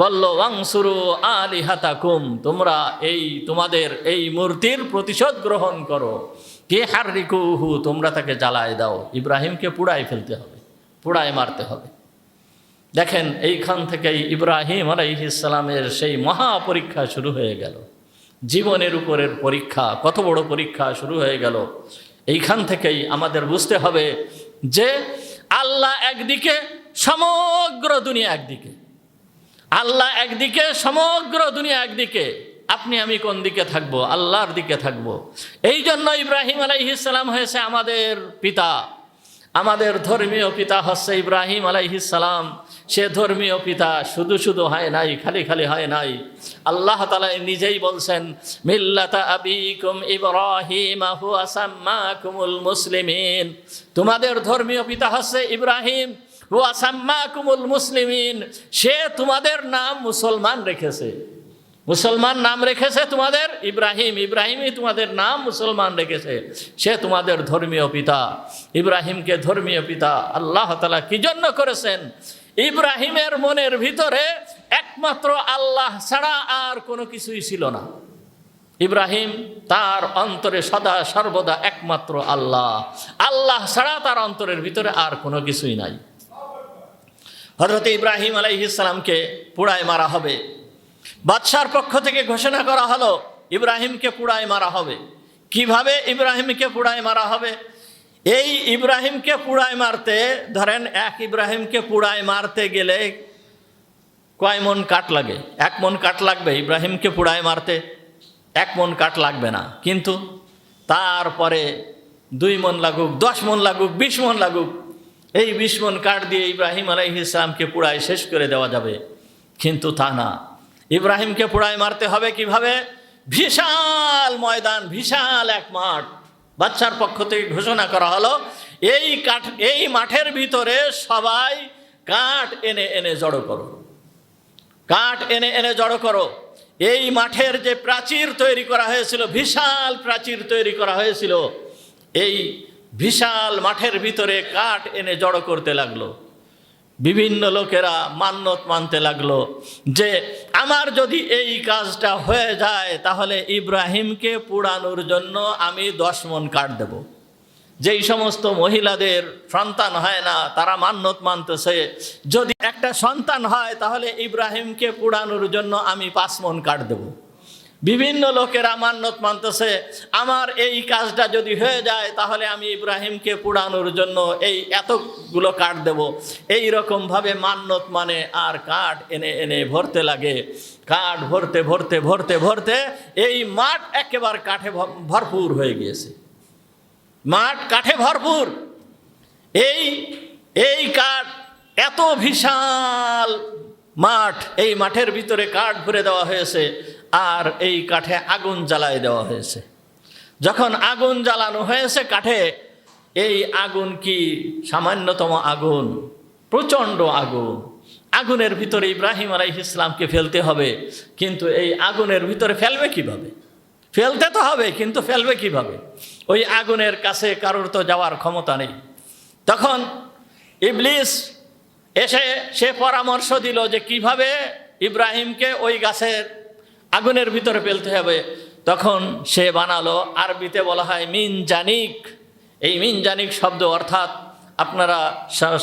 বলল, ওয়াংসুরু আলিহাতাকুম, তোমরা তোমাদের এই মূর্তির প্রতিশোধ গ্রহণ করো। কে হাররিকুহু, তোমরা তাকে জ্বালায় দাও। ইব্রাহিমকে পুড়ায় ফেলতে হবে, পুড়ায় মারতে হবে। দেখেন, এইখান থেকেই ইব্রাহিম আলাইহিস সালামের সেই মহা পরীক্ষা শুরু হয়ে গেল। জীবনের উপরের পরীক্ষা, কত বড় পরীক্ষা শুরু হয়ে গেল। এইখান থেকেই আমাদের বুঝতে হবে যে আল্লাহ একদিকে, সমগ্র দুনিয়া একদিকে। আল্লাহ একদিকে, সমগ্র দুনিয়া একদিকে। আপনি আমি কোন দিকে থাকবো? আল্লাহর দিকে থাকবো। এই জন্য ইব্রাহিম আলাইহিস সালাম হয়েছে আমাদের পিতা। আমাদের ধর্মীয় পিতা হচ্ছে ইব্রাহিম আলাইহিস সালাম। সে ধর্মীয় পিতা শুধু হয় নাই, খালি হয় নাই। আল্লাহ তাআলা নিজেই বলছেন, মিল্লাতা আবিকুম ইব্রাহিম হুয়া সাম্মাকুমুল মুসলিমিন। তোমাদের ধর্মীয় পিতা হচ্ছে ইব্রাহিম। হুয়া সাম্মাকুমুল মুসলিমিন, সে তোমাদের নাম মুসলমান রেখেছে। মুসলমান নাম রেখেছে তোমাদের ইব্রাহিম। ইব্রাহিমই তোমাদের নাম মুসলমান রেখেছে। সে তোমাদের ধর্মীয় পিতা। ইব্রাহিমকে ধর্মীয় পিতা আল্লাহ তাআলা কি জন্য করেছেন? ইব্রাহিমের মনের ভিতরে একমাত্র আল্লাহ ছাড়া আর কোনো কিছুই ছিল না। ইব্রাহিম তার অন্তরে সদা সর্বদা একমাত্র আল্লাহ। আল্লাহ ছাড়া তার অন্তরের ভিতরে আর কোনো কিছুই নাই। হযরত ইব্রাহিম আলাইহিস সালামকে পুড়ায় মারা হবে। বাদশার পক্ষ থেকে ঘোষণা করা হলো ইব্রাহিমকে পুড়ায় মারা হবে। কিভাবে ইব্রাহিমকে পুড়ায় মারা হবে? এই ইব্রাহিমকে পুড়ায় মারতে, ধরেন এক ইব্রাহিমকে পুড়ায় মারতে গেলে কয় মন কাঠ লাগে? 1 মন কাঠ লাগবে ইব্রাহিমকে পুড়ায় মারতে? 1 মন কাঠ লাগবে না। কিন্তু তারপরে 2 মন লাগুক, 10 মন লাগুক, 20 মন লাগুক, এই 20 মন কাঠ দিয়ে ইব্রাহিম আলাইহিস সালামকে পুড়ায় শেষ করে দেওয়া যাবে। কিন্তু তা না, ইব্রাহিমকে পুড়ায় মারতে হবে কিভাবে? বিশাল ময়দান, বিশাল এক মাঠ। বাদশার পক্ষ থেকে ঘোষণা করা হলো এই মাঠের ভিতরে সবাই কাঠ এনে জড়ো করো, কাঠ এনে জড়ো করো। এই মাঠের যে প্রাচীর তৈরি করা হয়েছিল, বিশাল প্রাচীর তৈরি করা হয়েছিল, এই বিশাল মাঠের ভিতরে কাঠ এনে জড়ো করতে লাগলো। বিভিন্ন লোকেরা মান্যত মানতে লাগলো যে আমার যদি এই কাজটা হয়ে যায় তাহলে ইব্রাহিমকে পোড়ানোর জন্য আমি 10 মণ কাঠ দেব। যেই সমস্ত মহিলাদের সন্তান হয় না তারা মান্যত মানতেছে যদি একটা সন্তান হয় তাহলে ইব্রাহিমকে পোড়ানোর জন্য আমি 5 মণ কাঠ দেব। বিভিন্ন লোকেরা মান্যত মানতেছে আমার এই কাজটা যদি হয়ে যায় তাহলে আমি ইব্রাহিমকে পোড়ানোর জন্য এই এতগুলো কাঠ দেব। এই রকমভাবে মান্যত মানে আর কাঠ এনে এনে ভরতে লাগে। কাঠ ভরতে ভরতে ভরতে ভরতে এই মাঠ একেবারে কাঠে ভরপুর হয়ে গিয়েছে। মাঠ কাঠে ভরপুর। এই কাঠ এত বিশাল মাঠ, এই মাঠের ভিতরে কাঠ ভরে দেওয়া হয়েছে আর এই কাঠে আগুন জ্বালায় দেওয়া হয়েছে। যখন আগুন জ্বালানো হয়েছে কাঠে, এই আগুন কি সামান্যতম আগুন, প্রচণ্ড আগুন। আগুনের ভিতরে ইব্রাহিম আলাইহিস সালামকে ফেলতে হবে, কিন্তু এই আগুনের ভিতরে ফেলবে কিভাবে? ফেলতে তো হবে, কিন্তু ফেলবে কিভাবে? ওই আগুনের কাছে কারোর তো যাওয়ার ক্ষমতা নেই। তখন ইবলিস এসে সে পরামর্শ দিল যে কিভাবে ইব্রাহিমকে ওই গাছের আগুনের ভিতরে ফেলতে হবে। তখন সে বানালো, আরবিতে বলা হয় মিনজানিক। এই মিনজানিক শব্দ অর্থাৎ আপনারা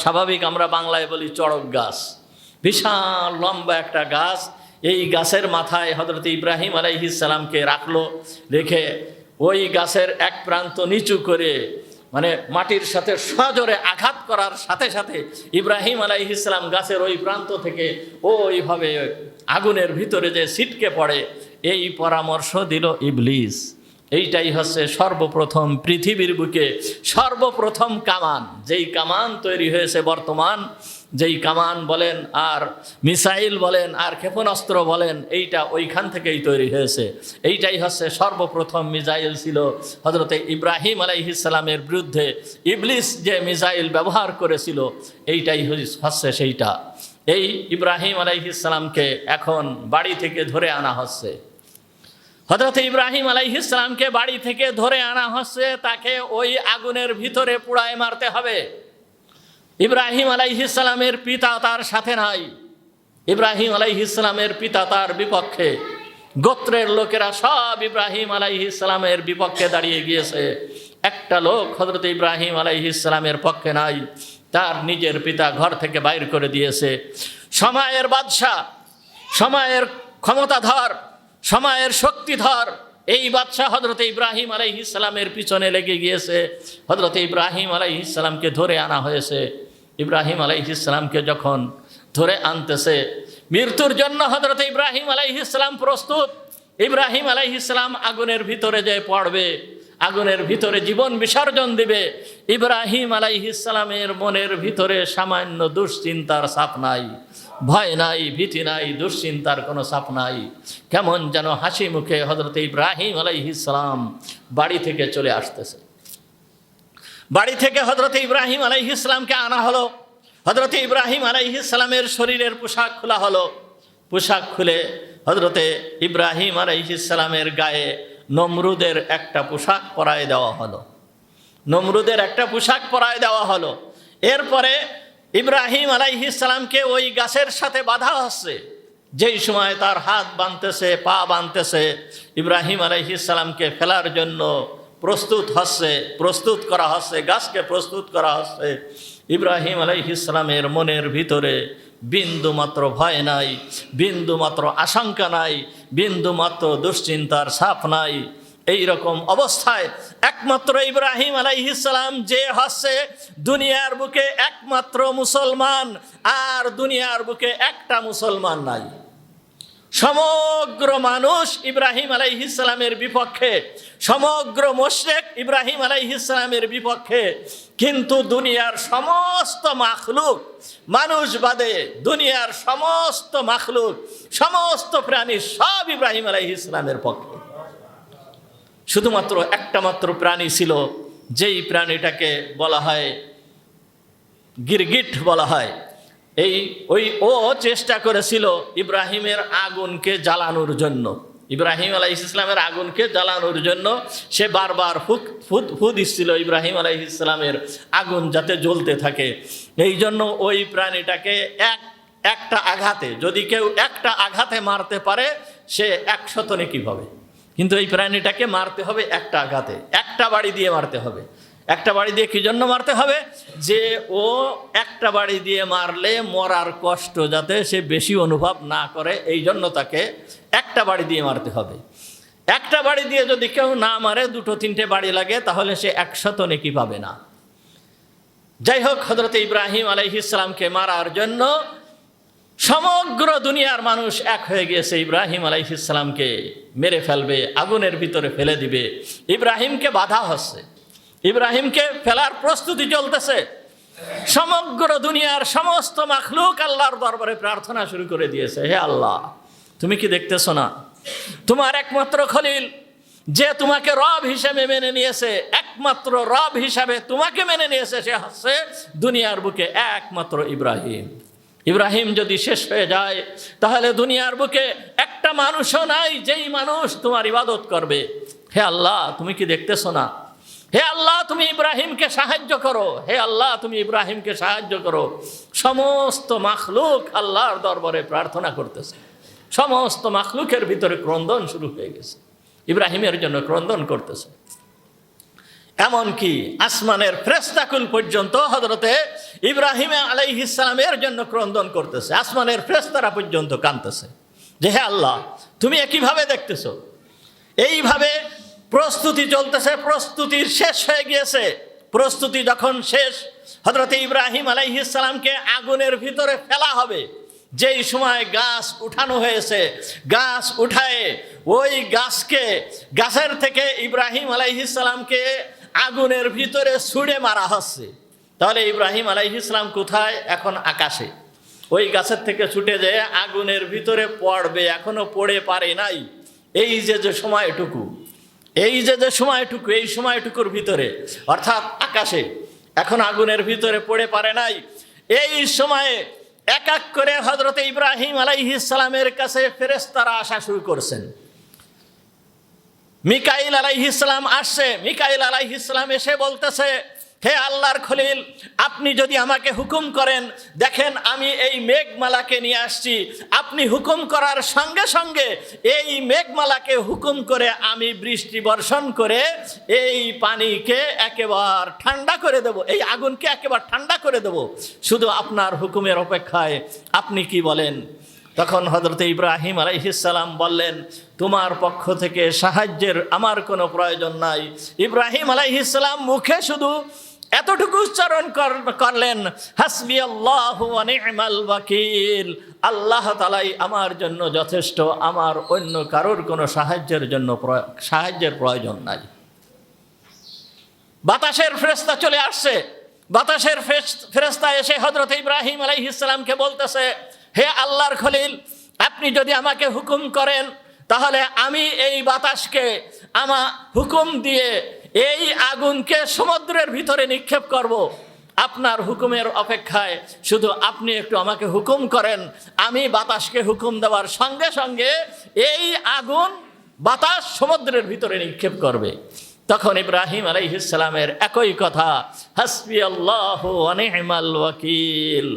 স্বাভাবিক আমরা বাংলায় বলি চড়ক গাছ, বিশাল লম্বা একটা গাছ। এই গাছের মাথায় হযরত ইব্রাহিম আলাইহিস সালামকে রাখলো, রেখে ওই গাছের এক প্রান্ত নিচু করে মানে মাটির সাথে সজোরে আঘাত করার সাথে সাথে ইব্রাহিম আলাইহিস সালাম গাছের ওই প্রান্ত থেকে ওইভাবে আগুনের ভিতরে যে ছিটকে পড়ে, এই পরামর্শ দিল ইবলিস। এইটাই হচ্ছে সর্বপ্রথম পৃথিবীর বুকে সর্বপ্রথম কামান, যেই কামান তৈরি হয়েছে বর্তমান, যেই কামান বলেন আর মিসাইল বলেন আর ক্ষেপণাস্ত্র বলেন, এইটা ওইখান থেকেই তৈরি হয়েছে। এইটাই হচ্ছে সর্বপ্রথম মিসাইল ছিল হযরতে ইব্রাহিম আলাইহিস সালামের বিরুদ্ধে ইবলিস যে মিসাইল ব্যবহার করেছিল, এইটাই হচ্ছে সেইটা। এই ইব্রাহিম আলাইহিস সালামকে এখন বাড়ি থেকে ধরে আনা হচ্ছে। হযরত ইব্রাহিম আলাইহিস সালামকে বাড়ি থেকে ধরে আনা হচ্ছে, তাকে ওই আগুনের ভিতরে পুড়ায় মারতে হবে। ইব্রাহিম আলাইহিস সালামের পিতা তার সাথে নাই। ইব্রাহিম আলাইহিস সালামের পিতা তার বিপক্ষে। গোত্রের লোকেরা সব ইব্রাহিম আলাইহিস সালামের বিপক্ষে দাঁড়িয়ে গিয়েছে। একটা লোক হযরত ইব্রাহিম আলাইহিস সালামের পক্ষে নাই। তার নিজের পিতা ঘর থেকে বাইর করে দিয়েছে। সময়ের বাদশা, সময়ের ক্ষমতাধর, সময়ের শক্তিধর এই বাদশা হযরতে ইব্রাহিম আলাইহিস সালামের পিছনে লেগে গিয়েছে। হযরতে ইব্রাহিম আলাইহিস সালামকে ধরে আনা হয়েছে। ইব্রাহিম আলাইহিস সালামকে যখন ধরে আনতেছে, মৃত্যুর জন্য হযরতে ইব্রাহিম আলাইহিস সালাম প্রস্তুত। ইব্রাহিম আলাইহিস সালাম আগুনের ভিতরে যে পড়বে, আগুনের ভিতরে জীবন বিসর্জন দিবে, ইব্রাহিম আলাইহিস সালামের মনের ভিতরে সামান্য দুশ্চিন্তার ছাপ নাই, ভয় নাই, ভীতি নাই, দুশ্চিন্তার কোনো ছাপ নাই। কেমন যেন হাসি মুখে হযরতে ইব্রাহিম আলাইহিস সালাম বাড়ি থেকে চলে আসতেছে। বাড়ি থেকে হযরতে ইব্রাহিম আলাইহিস সালামকে আনা হলো। হযরতে ইব্রাহিম আলাইহিস সালামের শরীরের পোশাক খোলা হলো। পোশাক খুলে হযরতে ইব্রাহিম আলাইহিস সালামের গায়ে নমরুদের একটা পোশাক পরায় দেওয়া হলো। নমরুদের একটা পোশাক পরায় দেওয়া হলো। এরপরে ইব্রাহিম আলাইহিস সালামকে ওই গাছের সাথে বাঁধা হচ্ছে। যেই সময় তার হাত বাঁধতেছে, পা বাঁধতেছে, ইব্রাহিম আলাইহিস সালামকে ফেলার জন্য প্রস্তুত করা হচ্ছে, গাছকে প্রস্তুত করা হচ্ছে। ইব্রাহিম আলাইহিস সালামের মনের ভিতরে বিন্দু মাত্র ভয় নাই, বিন্দু মাত্র আশঙ্কা নাই, বিন্দু মাত্র দুশ্চিন্তার ছাপ নাই। এই রকম অবস্থায় একমাত্র ইব্রাহিম আলাইহিস সালাম যে হচ্ছে দুনিয়ার বুকে একমাত্র মুসলমান, আর দুনিয়ার বুকে একটা মুসলমান নাই। সমগ্র মানুষ ইব্রাহিম আলাইহিস সালামের বিপক্ষে, সমগ্র মুশরিক ইব্রাহিম আলাইহিস সালামের বিপক্ষে। কিন্তু দুনিয়ার সমস্ত মাখলুক, মানুষ বাদে দুনিয়ার সমস্ত মাখলুক, সমস্ত প্রাণী সব ইব্রাহিম আলাইহিস সালামের পক্ষে। শুধুমাত্র একটা মাত্র প্রাণী ছিল, যেই প্রাণীটাকে বলা হয় গিরগিট বলা হয়। ও চেষ্টা করেছিল ইব্রাহিমের আগুনকে জ্বালানোর জন্য, ইব্রাহিম আলাইহিস সালামের আগুনকে জ্বালানোর জন্য সে বারবার ফু দিচ্ছিল ইব্রাহিম আলাইহিস সালামের আগুন যাতে জ্বলতে থাকে। এই জন্য ওই প্রাণীটাকে একটা আঘাতে, যদি কেউ একটা আঘাতে মারতে পারে সে 100 নেকি পাবে, কিন্তু এই প্রাণীটাকে মারতে হবে একটা আঘাতে, একটা বাড়ি দিয়ে মারতে হবে। একটা বাড়ি দিয়ে কি জন্য মারতে হবে? যে ও একটা বাড়ি দিয়ে মারলে মরার কষ্ট যাতে সে বেশি অনুভব না করে, এই জন্য তাকে একটা বাড়ি দিয়ে মারতে হবে। একটা বাড়ি দিয়ে যদি কেউ না মারে, 2-3টে বাড়ি লাগে, তাহলে সে 100 নেকি পাবে না। যাই হোক, হযরত ইব্রাহিম আলাইহিস সালামকে মারার জন্য সমগ্র দুনিয়ার মানুষ এক হয়ে গিয়েছে। ইব্রাহিম আলাইহিস সালামকে মেরে ফেলবে, আগুনের ভিতরে ফেলে দিবে। ইব্রাহিমকে বাধা হচ্ছে, ইব্রাহিমকে ফেলার প্রস্তুতি চলতেছে। সমগ্র দুনিয়ার সমস্ত মাখলুক আল্লাহর দরবারে প্রার্থনা শুরু করে দিয়েছে, হে আল্লাহ, তুমি কি দেখতেছো না? তোমার একমাত্র খলিল, যে তোমাকে রব হিসেবে মেনে নিয়েছে, একমাত্র রব হিসাবে তোমাকে মেনে নিয়েছে, সে হচ্ছে দুনিয়ার বুকে একমাত্র ইব্রাহিম। ইব্রাহিম যদি শেষ হয়ে যায়, তাহলে দুনিয়ার বুকে একটা মানুষও নাই যেই মানুষ তোমার ইবাদত করবে। হে আল্লাহ, তুমি কি দেখতেছো না? হে আল্লাহ, তুমি ইব্রাহিমকে সাহায্য করো, হে আল্লাহ, তুমি ইব্রাহিমকে সাহায্য করো। সমস্ত মাখলুক আল্লাহর দরবারে প্রার্থনা করতেছে। সমস্ত মাখলুকের ভিতরে ক্রন্দন শুরু হয়ে গেছে, ইব্রাহিমের জন্য ক্রন্দন করতেছে। এমনকি আসমানের ফেরেশতাকুল পর্যন্ত হযরতে ইব্রাহিম আলাইহিস সালামের জন্য ক্রন্দন করতেছে। আসমানের ফেরেশতারা পর্যন্ত কাঁদতেছে যে হে আল্লাহ, তুমি কিভাবে দেখতেছো? এইভাবে প্রস্তুতি চলতেছে, প্রস্তুতির শেষ হয়ে গিয়েছে। প্রস্তুতি যখন শেষ, হযরতে ইব্রাহিম আলাইহিস সালামকে আগুনের ভিতরে ফেলা হবে। যেই সময় গাছ উঠানো হয়েছে, গাছ উঠায়ে ওই গাছের থেকে ইব্রাহিম আলাইহিস সালামকে আগুনের ভিতরে ছুঁড়ে মারা হচ্ছে। তাহলে ইব্রাহিম আলাইহিস সালাম কোথায়? এখন আকাশে। ওই গাছের থেকে ছুটে যেয়ে আগুনের ভিতরে পড়বে, এখনো পড়ে পারে নাই। এই যে সময়টুকু, এই সময়টুকুর ভিতরে, অর্থাৎ আকাশে, এখন আগুনের ভিতরে পড়ে পারে নাই। এই সময়ে এক এক করে হযরতে ইব্রাহিম আলাইহিস সালামের কাছে ফেরেশতারা আসা শুরু করছেন। মিকাইল আলাইহিস সালাম আসছে। মিকাইল আলাইহিস সালাম এসে বলতেছে, হে আল্লাহর খলিল, আপনি যদি আমাকে হুকুম করেন, দেখেন আমি এই মেঘমালাকে নিয়ে আসছি। আপনি হুকুম করার সঙ্গে সঙ্গে এই মেঘমালাকে হুকুম করে আমি বৃষ্টি বর্ষণ করে এই পানিকে একেবারে ঠান্ডা করে দেব, এই আগুনকে একেবারে ঠান্ডা করে দেব। শুধু আপনার হুকুমের অপেক্ষায়, আপনি কি বলেন? তখন হযরতে ইব্রাহিম আলাইহিস সালাম বললেন, তোমার পক্ষ থেকে সাহায্যের আমার কোনো প্রয়োজন নাই। ইব্রাহিম আলাইহিস সালাম মুখে শুধু এতটুকু উচ্চারণ করলেন, হাসবি আল্লাহু ওয়া নি'মাল ওয়াকিল, আল্লাহ তাআলাই আমার জন্য যথেষ্ট, আমার অন্য কারোর কোনো সাহায্যের প্রয়োজন নাই। বাতাসের ফেরেশতা চলে আসছে। বাতাসের ফেরেশতা এসে হযরত ইব্রাহিম আলাইহিস সালামকে বলতেছে, হে আল্লাহর খলিল, আপনি যদি আমাকে হুকুম করেন, তাহলে আমি এই বাতাসকে হুকুম দিয়ে এই আগুনকে সমুদ্রের ভিতরে নিক্ষেপ করব। আপনার হুকুমের অপেক্ষায় শুধু আপনি একটু আমাকে হুকুম করেন, আমি বাতাসকে হুকুম দেওয়ার সঙ্গে সঙ্গে এই আগুন বাতাস সমুদ্রের ভিতরে নিক্ষেপ করবে। তখন ইব্রাহিম আলাইহিস সালামের একই কথা, হাসবি আল্লাহু ওয়া নি'মাল ওয়াকিল,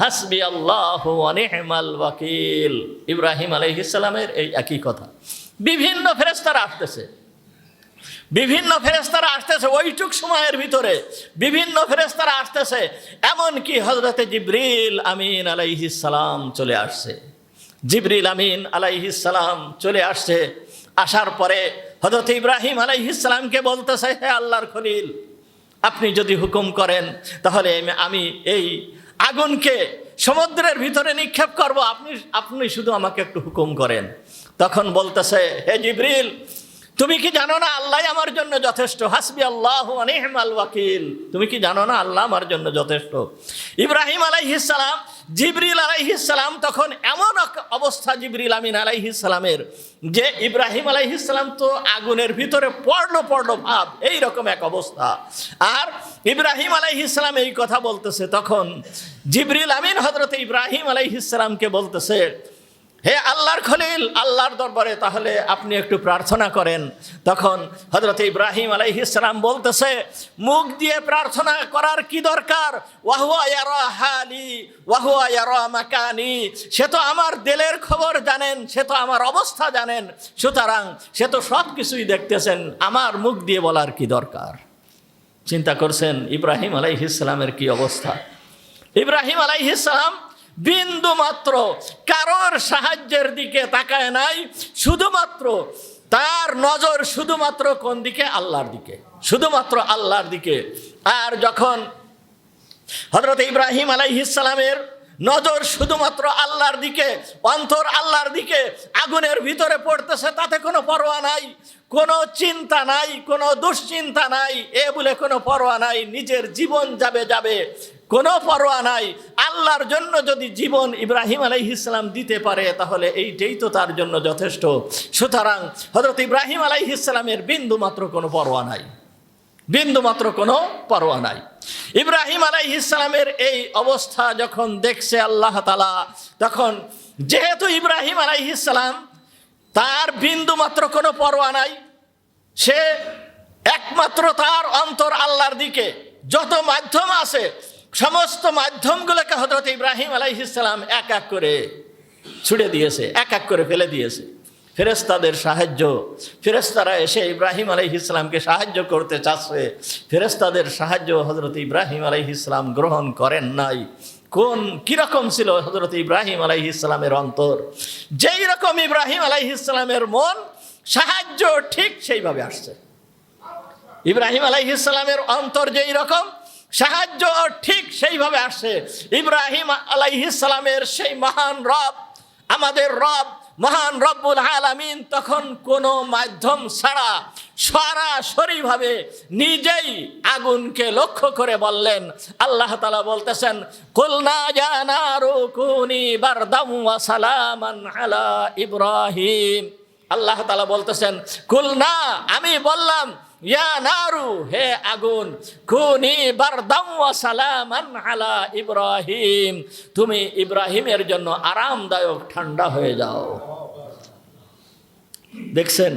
হাসবি আল্লাহু ওয়া নি'মাল ওয়াকিল। ইব্রাহিম আলাইহিস সালামের এই একই কথা। বিভিন্ন ফেরেশতারা আসতেছে ওইটুক সময়ের ভিতরে, বিভিন্ন ফেরেশতারা আসতেছে। এমনকি হযরতে জিবরিল আমিন আলাইহিস সালাম চলে আসছে। জিবরিল আমিন আলাইহিস সালাম চলে আসছে। আসার পরে হযরত ইব্রাহিম আলাইহিস সালামকে বলতেছে, হে আল্লাহর খলিল, আপনি যদি হুকুম করেন, তাহলে আমি এই আগুনকে সমুদ্রের ভিতরে নিক্ষেপ করব। আপনি শুধু আমাকে একটু হুকুম করেন। তখন বলতেছে, হে জিবরিল, তুমি কি জানো না আল্লাহ আমার জন্য যথেষ্ট? হাসবি আল্লাহু ওয়া নি'মাল ওয়াকিল। তুমি কি জানো না আল্লাহ আমার জন্য যথেষ্ট? ইব্রাহিম আলাইহিস সালাম, জিবরিল আলাইহিস সালাম, তখন এমন অবস্থা জিবরিল আমিন আলাইহিস সালামের, যে ইব্রাহিম আলাইহিস সালাম তো আগুনের ভিতরে পড়লো ভাব, এই রকম এক অবস্থা। আর ইব্রাহিম আলাইহিস সালাম এই কথা বলতেছে, তখন জিবরিল আমিন হযরত ইব্রাহিম আলাইহিস সালামকে বলতেছে, হে আল্লাহর খলিল, আল্লাহর দরবারে তাহলে আপনি একটু প্রার্থনা করেন। তখন হযরত ইব্রাহিম আলাইহিস সালাম বলতেছে, মুখ দিয়ে প্রার্থনা করার কি দরকার? ওয়াহুয়া ইয়ারা হালি ওয়াহুয়া ইয়ারা মাকানি, সে তো আমার দিলের খবর জানেন, সে তো আমার অবস্থা জানেন, সুতরাং সে তো সব কিছুই দেখতেছেন, আমার মুখ দিয়ে বলার কি দরকার? চিন্তা করছেন ইব্রাহিম আলাইহিস সালামের কি অবস্থা। ইব্রাহিম আলাইহিস সালাম বিন্দু মাত্র কারোর সাহায্যের দিকে তাকায় নাই, শুধুমাত্র তার নজর শুধুমাত্র কোন দিকে? আল্লাহর দিকে, শুধুমাত্র আল্লাহর দিকে। আর যখন হযরত ইব্রাহিম আলাইহিস সালামের নজর শুধুমাত্র আল্লাহর দিকে, অন্তর আল্লাহর দিকে, আগুনের ভিতরে পড়তেছে, তাতে কোনো পরোয়া নাই, কোনো চিন্তা নাই, কোনো দুশ্চিন্তা নাই, এ বলে কোনো পরোয়া নাই, নিজের জীবন যাবে যাবে কোনো পরোয়া নাই। আল্লাহর জন্য যদি জীবন ইব্রাহিম আলাইহিস সালাম দিতে পারে তাহলে এইটাই তো তার জন্য যথেষ্ট। সুতরাং হযরত ইব্রাহিম আলাইহিস সালামের বিন্দু মাত্র কোনো পরোয়া নাই, বিন্দু মাত্র কোনো পরোয়া নাই। ইব্রাহিম আলাইহিস সালামের এই অবস্থা যখন দেখছে আল্লাহ তাআলা, তখন যেহেতু ইব্রাহিম আলাইহিস সালাম তার বিন্দু মাত্র কোনো পরোয়া নাই, সে একমাত্র তার অন্তর আল্লাহর দিকে, যত মাধ্যম আছে সমস্ত মাধ্যমগুলোকে হযরত ইব্রাহিম আলাইহিস সালাম এক এক করে ছুড়ে দিয়েছে, এক এক করে ফেলে দিয়েছে। ফেরেশতাদের সাহায্য, ফেরেশতারা এসে ইব্রাহিম আলাইহিস সালামকে সাহায্য করতে চাচ্ছে, ফেরেশতাদের সাহায্য হযরত ইব্রাহিম আলাইহিস সালাম গ্রহণ করেন নাই। কিরকম ছিল হযরত ইব্রাহিম আলাইহিস সালামের অন্তর? যেই রকম ইব্রাহিম আলাইহিস সালামের মন, সাহায্য ঠিক সেইভাবে আসছে। ইব্রাহিম আলাইহিস সালামের অন্তর যেই রকম, সাহায্য ঠিক সেইভাবে আসছে। ইব্রাহিম আলাইহিস সালামের সেই মহান রব, আমাদের রব, মহান রব্বুল আলামিন তখন কোনো মাধ্যম ছাড়া সরাসরিভাবে নিজেই আগুনকে লক্ষ্য করে বললেন। আল্লাহ তাআলা বলতেছেন, কুলনা ইয়া নারু কুনি বারদাম ওয়া সালামান আলা ইব্রাহিম। আল্লাহ তাআলা বলতেছেন, কুলনা, আমি বললাম, ইয়া নারু, হে আগুন, কুনি বারদাম ওয়া সালামান আলা ইব্রাহিম, তুমি ইব্রাহিমের জন্য আরামদায়ক ঠান্ডা হয়ে যাও। দেখছেন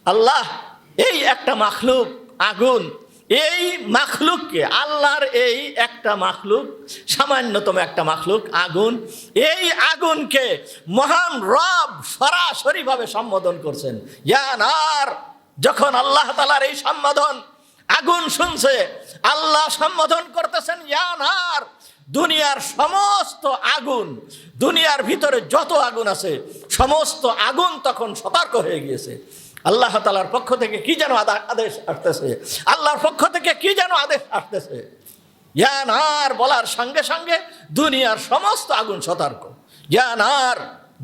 আল্লাহ এই একটা মাখলুক আগুন, এই মাখলুককে, আল্লাহর এই একটা মাখলুক, সামান্যতম একটা মাখলুক আগুন, এই আগুনকে মহান রব সরাসরিভাবে সম্বোধন করছেন, ইয়া নার। যখন আল্লাহ তাআলার এই সম্বোধন আগুন শুনছে, আল্লাহ সম্বোধন করতেছেন ইয়া নার। দুনিয়ার সমস্ত আগুন, দুনিয়ার ভিতরে যত আগুন আছে সমস্ত আগুন তখন সতর্ক হয়ে গিয়েছে। আল্লাহ তাআলার পক্ষ থেকে কি যেন আদেশ আসতেছে, আল্লাহর পক্ষ থেকে কি যেন আদেশ আসতেছে। ইয়া নার বলার সঙ্গে সঙ্গে দুনিয়ার সমস্ত আগুন সতর্ক। ইয়া নার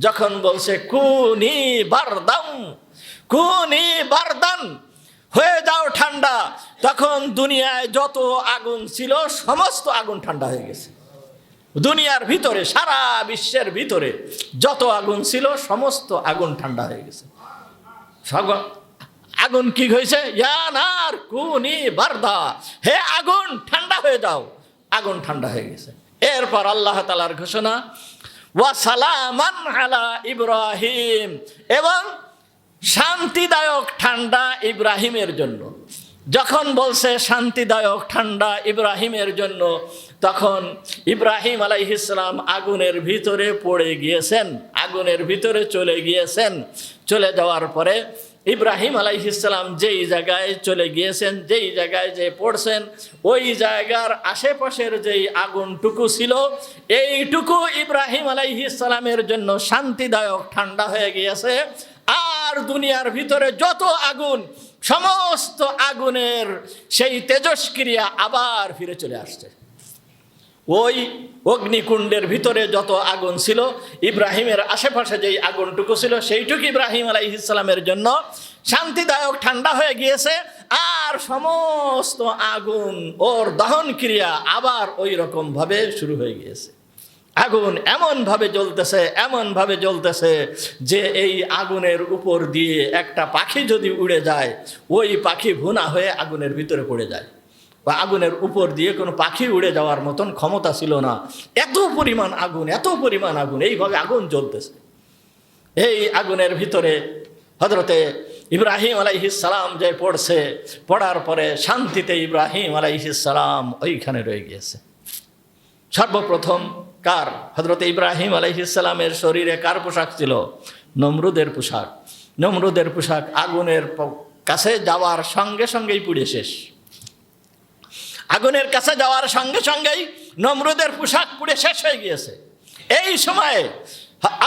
যখন বলছে কুনি বারদাম, কুনি বারদান, হয়ে যাও ঠান্ডা, তখন দুনিয়ায় যত আগুন ছিল সমস্ত আগুন ঠান্ডা হয়ে গেছে। দুনিয়ার ভিতরে, সারা বিশ্বের ভিতরে যত আগুন ছিল সমস্ত আগুন ঠান্ডা হয়ে গেছে। আগুন কি হয়েছে? ইয়া নার কুনি বারদা, হে আগুন ঠান্ডা হয়ে যাও। আগুন ঠান্ডা হয়ে গেছে। এরপর আল্লাহ তাআলার ঘোষণা, ওয়া সালামান আলা ইব্রাহিম, এবং শান্তিদায়ক ঠান্ডা ইব্রাহিমের জন্য। যখন বলছে শান্তিদায়ক ঠান্ডা ইব্রাহিমের জন্য, তখন ইব্রাহিম আলাইহিস সালাম আগুনের ভিতরে পড়ে গিয়েছেন, আগুনের ভিতরে চলে গিয়েছেন। চলে যাওয়ার পরে ইব্রাহিম আলাইহিস সালাম যেই জায়গায় চলে গিয়েছেন, যেই জায়গায় যে পড়ছেন, ওই জায়গার আশেপাশের যেই আগুনটুকু ছিল, এইটুকু ইব্রাহিম আলাইহিস সালামের জন্য শান্তিদায়ক ঠান্ডা হয়ে গিয়েছে। আর দুনিয়ার ভিতরে যত আগুন, সমস্ত আগুনের সেই তেজস্ক্রিয়া আবার ফিরে চলে আসছে। ওই অগ্নিকুণ্ডের ভিতরে যত আগুন ছিল, ইব্রাহিমের আশেপাশে যেই আগুনটুকু ছিল, সেইটুকু ইব্রাহিম আলাইহিস সালামের জন্য শান্তিদায়ক ঠান্ডা হয়ে গিয়েছে। আর সমস্ত আগুন, ওর দহন ক্রিয়া আবার ওই রকমভাবে শুরু হয়ে গিয়েছে। আগুন এমনভাবে জ্বলতেছে, এমনভাবে জ্বলতেছে যে এই আগুনের উপর দিয়ে একটা পাখি যদি উড়ে যায়, ওই পাখি ভুনা হয়ে আগুনের ভিতরে পড়ে যায়। বা আগুনের উপর দিয়ে কোনো পাখি উড়ে যাওয়ার মতন ক্ষমতা ছিল না। এত পরিমাণ আগুন, এত পরিমাণ আগুন, এইভাবে আগুন জ্বলতেছে। এই আগুনের ভিতরে হযরতে ইব্রাহিম আলাইহিস সালাম যে পড়ছে, পড়ার পরে শান্তিতে ইব্রাহিম আলাইহিস সালাম ওইখানে রয়ে গিয়েছে। সর্বপ্রথম কার? হযরতে ইব্রাহিম আলাইহিস সালামের শরীরে কার পোশাক ছিল? নমরুদের পোশাক। নমরুদের পোশাক আগুনের কাছে যাওয়ার সঙ্গে সঙ্গেই পুড়ে শেষ। আগুনের কাছে যাওয়ার সঙ্গে সঙ্গেই নমরুদের পোশাক পুড়ে শেষ হয়ে গিয়েছে। এই সময়ে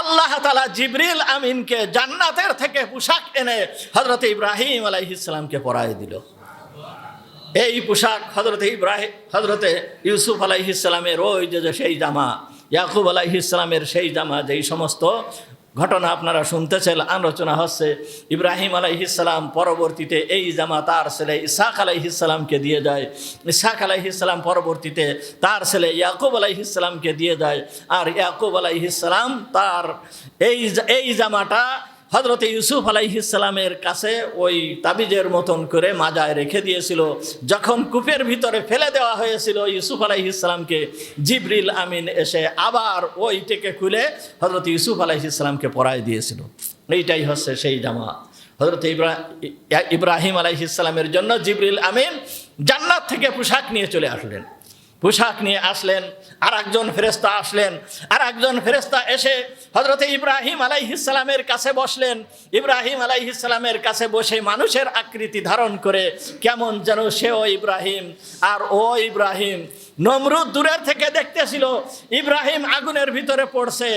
আল্লাহ তাআলা জিবরিল আমিনকে জান্নাতের থেকে পোশাক এনে হযরতে ইব্রাহিম আলাইহিস সালামকে পরায় দিল। এই পোশাক হযরতে ইউসুফ আলাইহিস সালামের ওই যে সেই জামা, ইয়াকুব আলাইহিস সালামের সেই জামা, যেই সমস্ত ঘটনা আপনারা শুনতেছেন, আলোচনা হচ্ছে। ইব্রাহিম আলাইহিস সালাম পরবর্তীতে এই জামা তার ছেলে ইসহাক আলাইহিস সালামকে দিয়ে যায়। ইসহাক আলাইহিস সালাম পরবর্তীতে তার ছেলে ইয়াকুব আলাইহিস সালামকে দিয়ে যায়। আর ইয়াকুব আলাইহিস সালাম তার এই জামাটা হযরতে ইউসুফ আলাইহিস সালামের কাছে ওই তাবিজের মতন করে মাজায় রেখে দিয়েছিল। যখন কূপের ভিতরে ফেলে দেওয়া হয়েছিল ইউসুফ আলাইহিস সালামকে, জিবরিল আমিন এসে আবার ওইটাকে খুলে হযরতে ইউসুফ আলাইহিস সালামকে পরায় দিয়েছিল। এইটাই হচ্ছে সেই জামা। হযরতে ইব্রাহিম আলাইহিস সালামের জন্য জিবরিল আমিন জান্নাত থেকে পোশাক নিয়ে চলে আসলেন। পোশাক নিয়ে আসলেন, আর একজন ফেরেশতা আসলেন। আর একজন ফেরেশতা এসে হযরতে ইব্রাহিম আলাইহিস সালামের কাছে বসলেন। ইব্রাহিম আলাইহিস সালামের কাছে বসে মানুষের আকৃতি ধারণ করে কেমন যেন সেও ইব্রাহিম আর ও ইব্রাহিম। নমরুদ দূরের থেকে দেখতেছিল ইব্রাহিম আগুনের ভিতরে পড়ছে,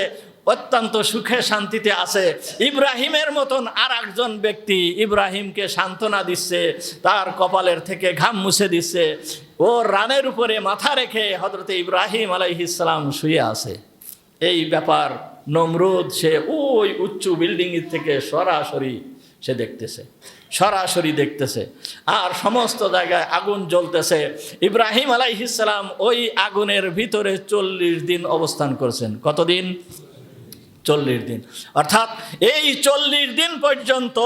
অত্যন্ত সুখে শান্তিতে আছে। ইব্রাহিমের মতন আর একজন ব্যক্তি ইব্রাহিমকে সান্ত্বনা দিচ্ছে, তার কপালের থেকে ঘাম মুছে দিচ্ছে। ও রানের উপরে মাথা রেখে হযরতে ইব্রাহিম আলাইহিস সালাম শুয়ে আছে। এই ব্যাপার নমরুদ সে ওই উচ্চ বিল্ডিং থেকে সরাসরি সে দেখতেছে, সরাসরি দেখতেছে। আর সমস্ত জায়গায় আগুন জ্বলতেছে। ইব্রাহিম আলাইহিস সালাম ওই আগুনের ভিতরে 40 দিন অবস্থান করছেন। কতদিন? 40 দিন। অর্থাৎ এই 40 দিন পর্যন্ত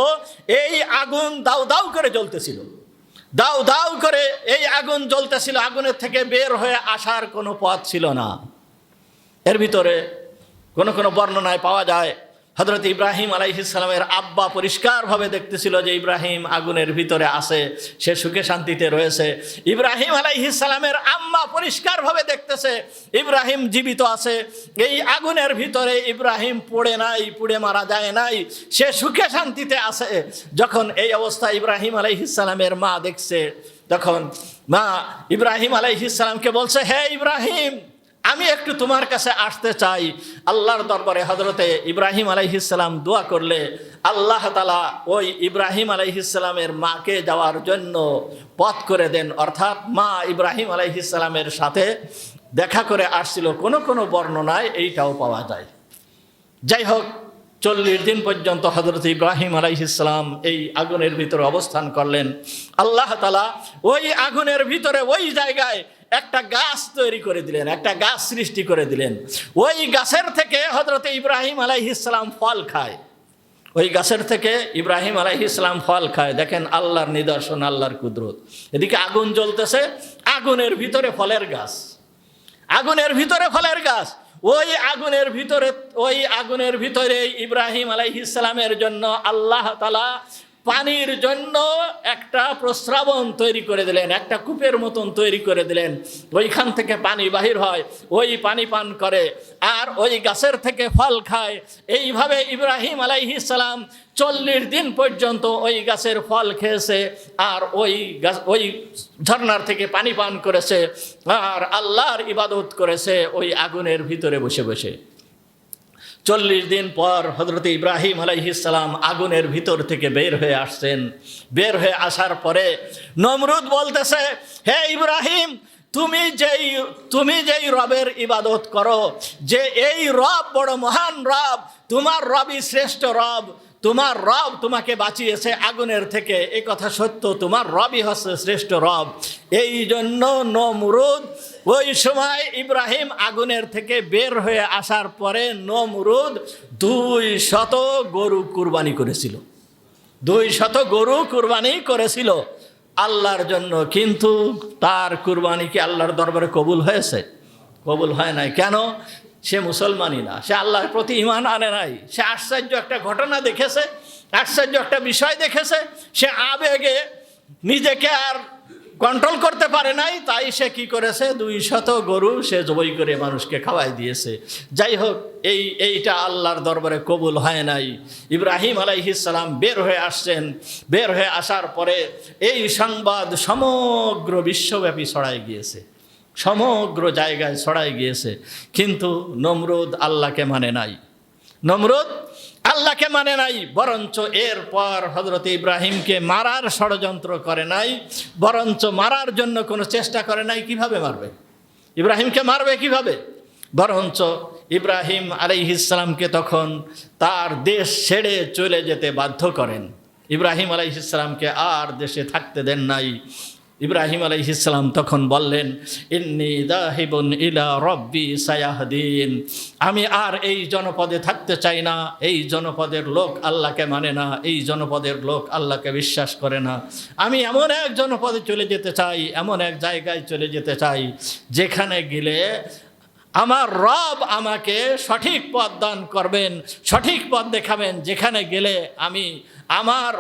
এই আগুন দাউ দাউ করে জ্বলতেছিল, দাউ দাউ করে এই আগুন জ্বলতেছিল। আগুনের থেকে বের হয়ে আসার কোনো পথ ছিল না। এর ভিতরে কোনো বর্ণনায় পাওয়া যায় হযরত ইব্রাহিম আলাইহিস সালামের আব্বা পরিষ্কারভাবে দেখতেছিল যে ইব্রাহিম আগুনের ভিতরে আছে, সে সুখে শান্তিতে রয়েছে। ইব্রাহিম আলাইহিস সালামের আম্মা পরিষ্কারভাবে দেখতেছে ইব্রাহিম জীবিত আছে। এই আগুনের ভিতরে ইব্রাহিম পড়ে নাই, পুড়ে মারা যায় নাই, সে সুখে শান্তিতে আছে। যখন এই অবস্থা ইব্রাহিম আলাইহিস সালামের মা দেখছে, তখন মা ইব্রাহিম আলাইহিস সালামকে বলছে, হে ইব্রাহিম, আমি একটু তোমার কাছে আসতে চাই। আল্লাহর দরবারে হযরতে ইব্রাহিম আলাইহিস সালাম দোয়া করলে আল্লাহ তাআলা ওই ইব্রাহিম আলাইহিস সালামের মাকে যাওয়ার জন্য পথ করে দেন। অর্থাৎ মা ইব্রাহিম আলাইহিস সালামের সাথে দেখা করে আসছিল, কোনো বর্ণনায় এইটাও পাওয়া যায়। যাই হোক, 40 দিন পর্যন্ত হযরত ইব্রাহিম আলাইহিস সালাম এই আগুনের ভিতরে অবস্থান করলেন। আল্লাহ তাআলা ওই আগুনের ভিতরে ওই জায়গায় একটা গাছ তৈরি করে দিলেন, একটা গাছ সৃষ্টি করে দিলেন। ওই গাছের থেকে হযরতে ইব্রাহিম আলাইহিস সালাম ফল খায়। ওই গাছের থেকে ইব্রাহিম আলাইহিস সালাম ফল খায়। দেখেন আল্লাহর নিদর্শন, আল্লাহর কুদরত। এদিকে আগুন জ্বলতেছে, আগুনের ভিতরে ফলের গাছ, আগুনের ভিতরে ফলের গাছ। ওই আগুনের ভিতরে ইব্রাহিম আলাইহিস সালামের জন্য আল্লাহ তাআলা পানির জন্য একটা প্রস্রাবণ তৈরি করে দিলেন, একটা কূপের মতন তৈরি করে দিলেন। ওইখান থেকে পানি বাহির হয়, ওই পানি পান করে আর ওই গাছের থেকে ফল খায়। এইভাবে ইব্রাহিম আলাইহিস সালাম 40 দিন পর্যন্ত ওই গাছের ফল খেয়েছে আর ওই ঝর্ণার থেকে পানি পান করেছে আর আল্লাহর ইবাদত করেছে ওই আগুনের ভিতরে বসে বসে। 40 দিন পর হযরতে ইব্রাহিম আলাইহিস সালাম আগুনের ভিতর থেকে বের হয়ে আসছেন। বের হয়ে আসার পরে নমরুদ বলতেছে, হে ইব্রাহিম, তুমি যেই রবের ইবাদত করো, যে এই রব বড় মহান রব, তোমার রবই শ্রেষ্ঠ রব, তোমার রব তোমাকে বাঁচিয়েছে আগুনের থেকে, এই কথা সত্য, তোমার রবই হচ্ছে শ্রেষ্ঠ রব। এই জন্য নমরুদ ওই সময় ইব্রাহিম আগুনের থেকে বের হয়ে আসার পরে নমরুদ 200 গরু কুরবানি করেছিল, 200 গরু কুরবানি করেছিল আল্লাহর জন্য। কিন্তু তার কুরবানি কি আল্লাহর দরবারে কবুল হয়েছে? কবুল হয় নাই। কেন? সে মুসলমানই না, সে আল্লাহর প্রতি ঈমান আনে নাই। সে আশ্চর্য একটা ঘটনা দেখেছে, আশ্চর্য একটা বিষয় দেখেছে, সে আবেগে নিজেকে আর কন্ট্রোল করতে পারে নাই, তাই সে কি করেছে, 200 গরু সে জবাই করে মানুষকে খাওয়াই দিয়েছে। যাই হোক, এইটা আল্লাহর দরবারে কবুল হয় নাই। ইব্রাহিম আলাইহিস সালাম বের হয়ে আসছেন। বের হয়ে আসার পরে এই সংবাদ সমগ্র বিশ্বব্যাপী ছড়াই গিয়েছে, সমগ্র জায়গায় ছড়াই গিয়েছে। কিন্তু নমরুদ আল্লাহকে মানে নাই, নমরুদ আল্লাহকে মানে নাই। বরঞ্চ এরপর হযরত ইব্রাহিমকে মারার ষড়যন্ত্র করে নাই, বরঞ্চ মারার জন্য কোনো চেষ্টা করে নাই। কিভাবে মারবে? ইব্রাহিমকে মারবে কিভাবে? বরঞ্চ ইব্রাহিম আলাইহিস সালামকে তখন তার দেশ ছেড়ে চলে যেতে বাধ্য করেন। ইব্রাহিম আলাইহিস সালামকে আর দেশে থাকতে দেন নাই। ইব্রাহিম আলাইহিস সালাম তখন বললেন, ইন্নী যাহিবুন ইলা রব্বি সায়াহদিন, আমি আর এই জনপদে থাকতে চাই না। এই জনপদের লোক আল্লাহকে মানে না, এই জনপদের লোক আল্লাহকে বিশ্বাস করে না। আমি এমন এক জনপদে চলে যেতে চাই, এমন এক জায়গায় চলে যেতে চাই যেখানে গেলে আমার রব আমাকে সঠিক পথ দান করবেন, সঠিক পথ দেখাবেন, যেখানে গেলে আমি আমার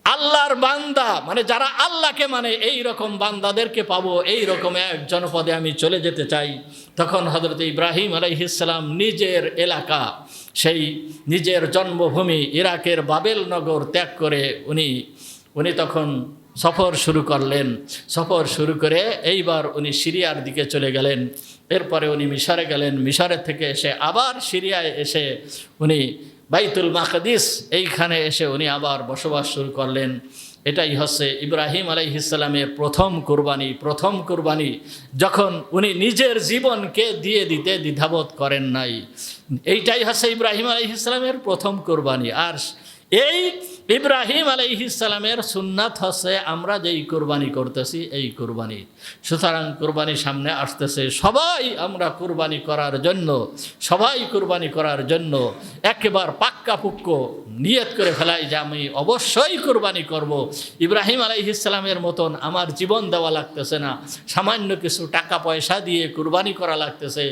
আল্লাহর বান্দা, মানে যারা আল্লাহকে মানে এই রকম বান্দাদেরকে পাবো, এই রকম এক জনপদে আমি চলে যেতে চাই। তখন হযরত ইব্রাহিম আলাইহিস সালাম নিজের এলাকা, সেই নিজের জন্মভূমি ইরাকের বাবেল নগর ত্যাগ করে উনি তখন সফর শুরু করলেন। সফর শুরু করে এইবার উনি সিরিয়ার দিকে চলে গেলেন। এরপরে উনি মিশরে গেলেন। মিশরের থেকে এসে আবার সিরিয়ায় এসে উনি বাইতুল মাকদিস, এইখানে এসে উনি আবার বসবাস শুরু করলেন। এটাই হচ্ছে ইব্রাহিম আলাইহিস সালামের প্রথম কুরবানি। প্রথম কুরবানি যখন উনি নিজের জীবনকে দিয়ে দিতে দ্বিধাবোধ করেন নাই, এইটাই হচ্ছে ইব্রাহিম আলাইহিস সালামের প্রথম কুরবানি। আর এই ইব্রাহিম আলাইহিস সালামের সুন্নাত হচ্ছে আমরা যেই কুরবানি করতেছি এই কুরবানি। সুতরাং কুরবানি সামনে আসতেছে, সবাই আমরা কুরবানি করার জন্য, সবাই কুরবানি করার জন্য একেবারে পাক্কাপুক্কো নিয়ত করে ফেলাই যে আমি অবশ্যই কুরবানি করব। ইব্রাহিম আলাইহিস সালামের মতন আমার জীবন দেওয়া লাগতেছে না, সামান্য কিছু টাকা পয়সা দিয়ে কুরবানি করা লাগতেছে।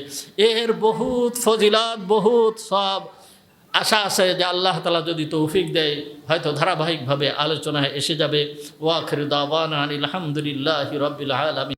এর বহুত ফজিলত, বহুত সব আশা আছে যে আল্লাহ তাআলা যদি তৌফিক দেয় হয়তো ধারাবাহিকভাবে আলোচনায় এসে যাবে। ওয়া আখিরু দাওয়ানা আনিল হামদুলিল্লাহি রাব্বিল আলামিন।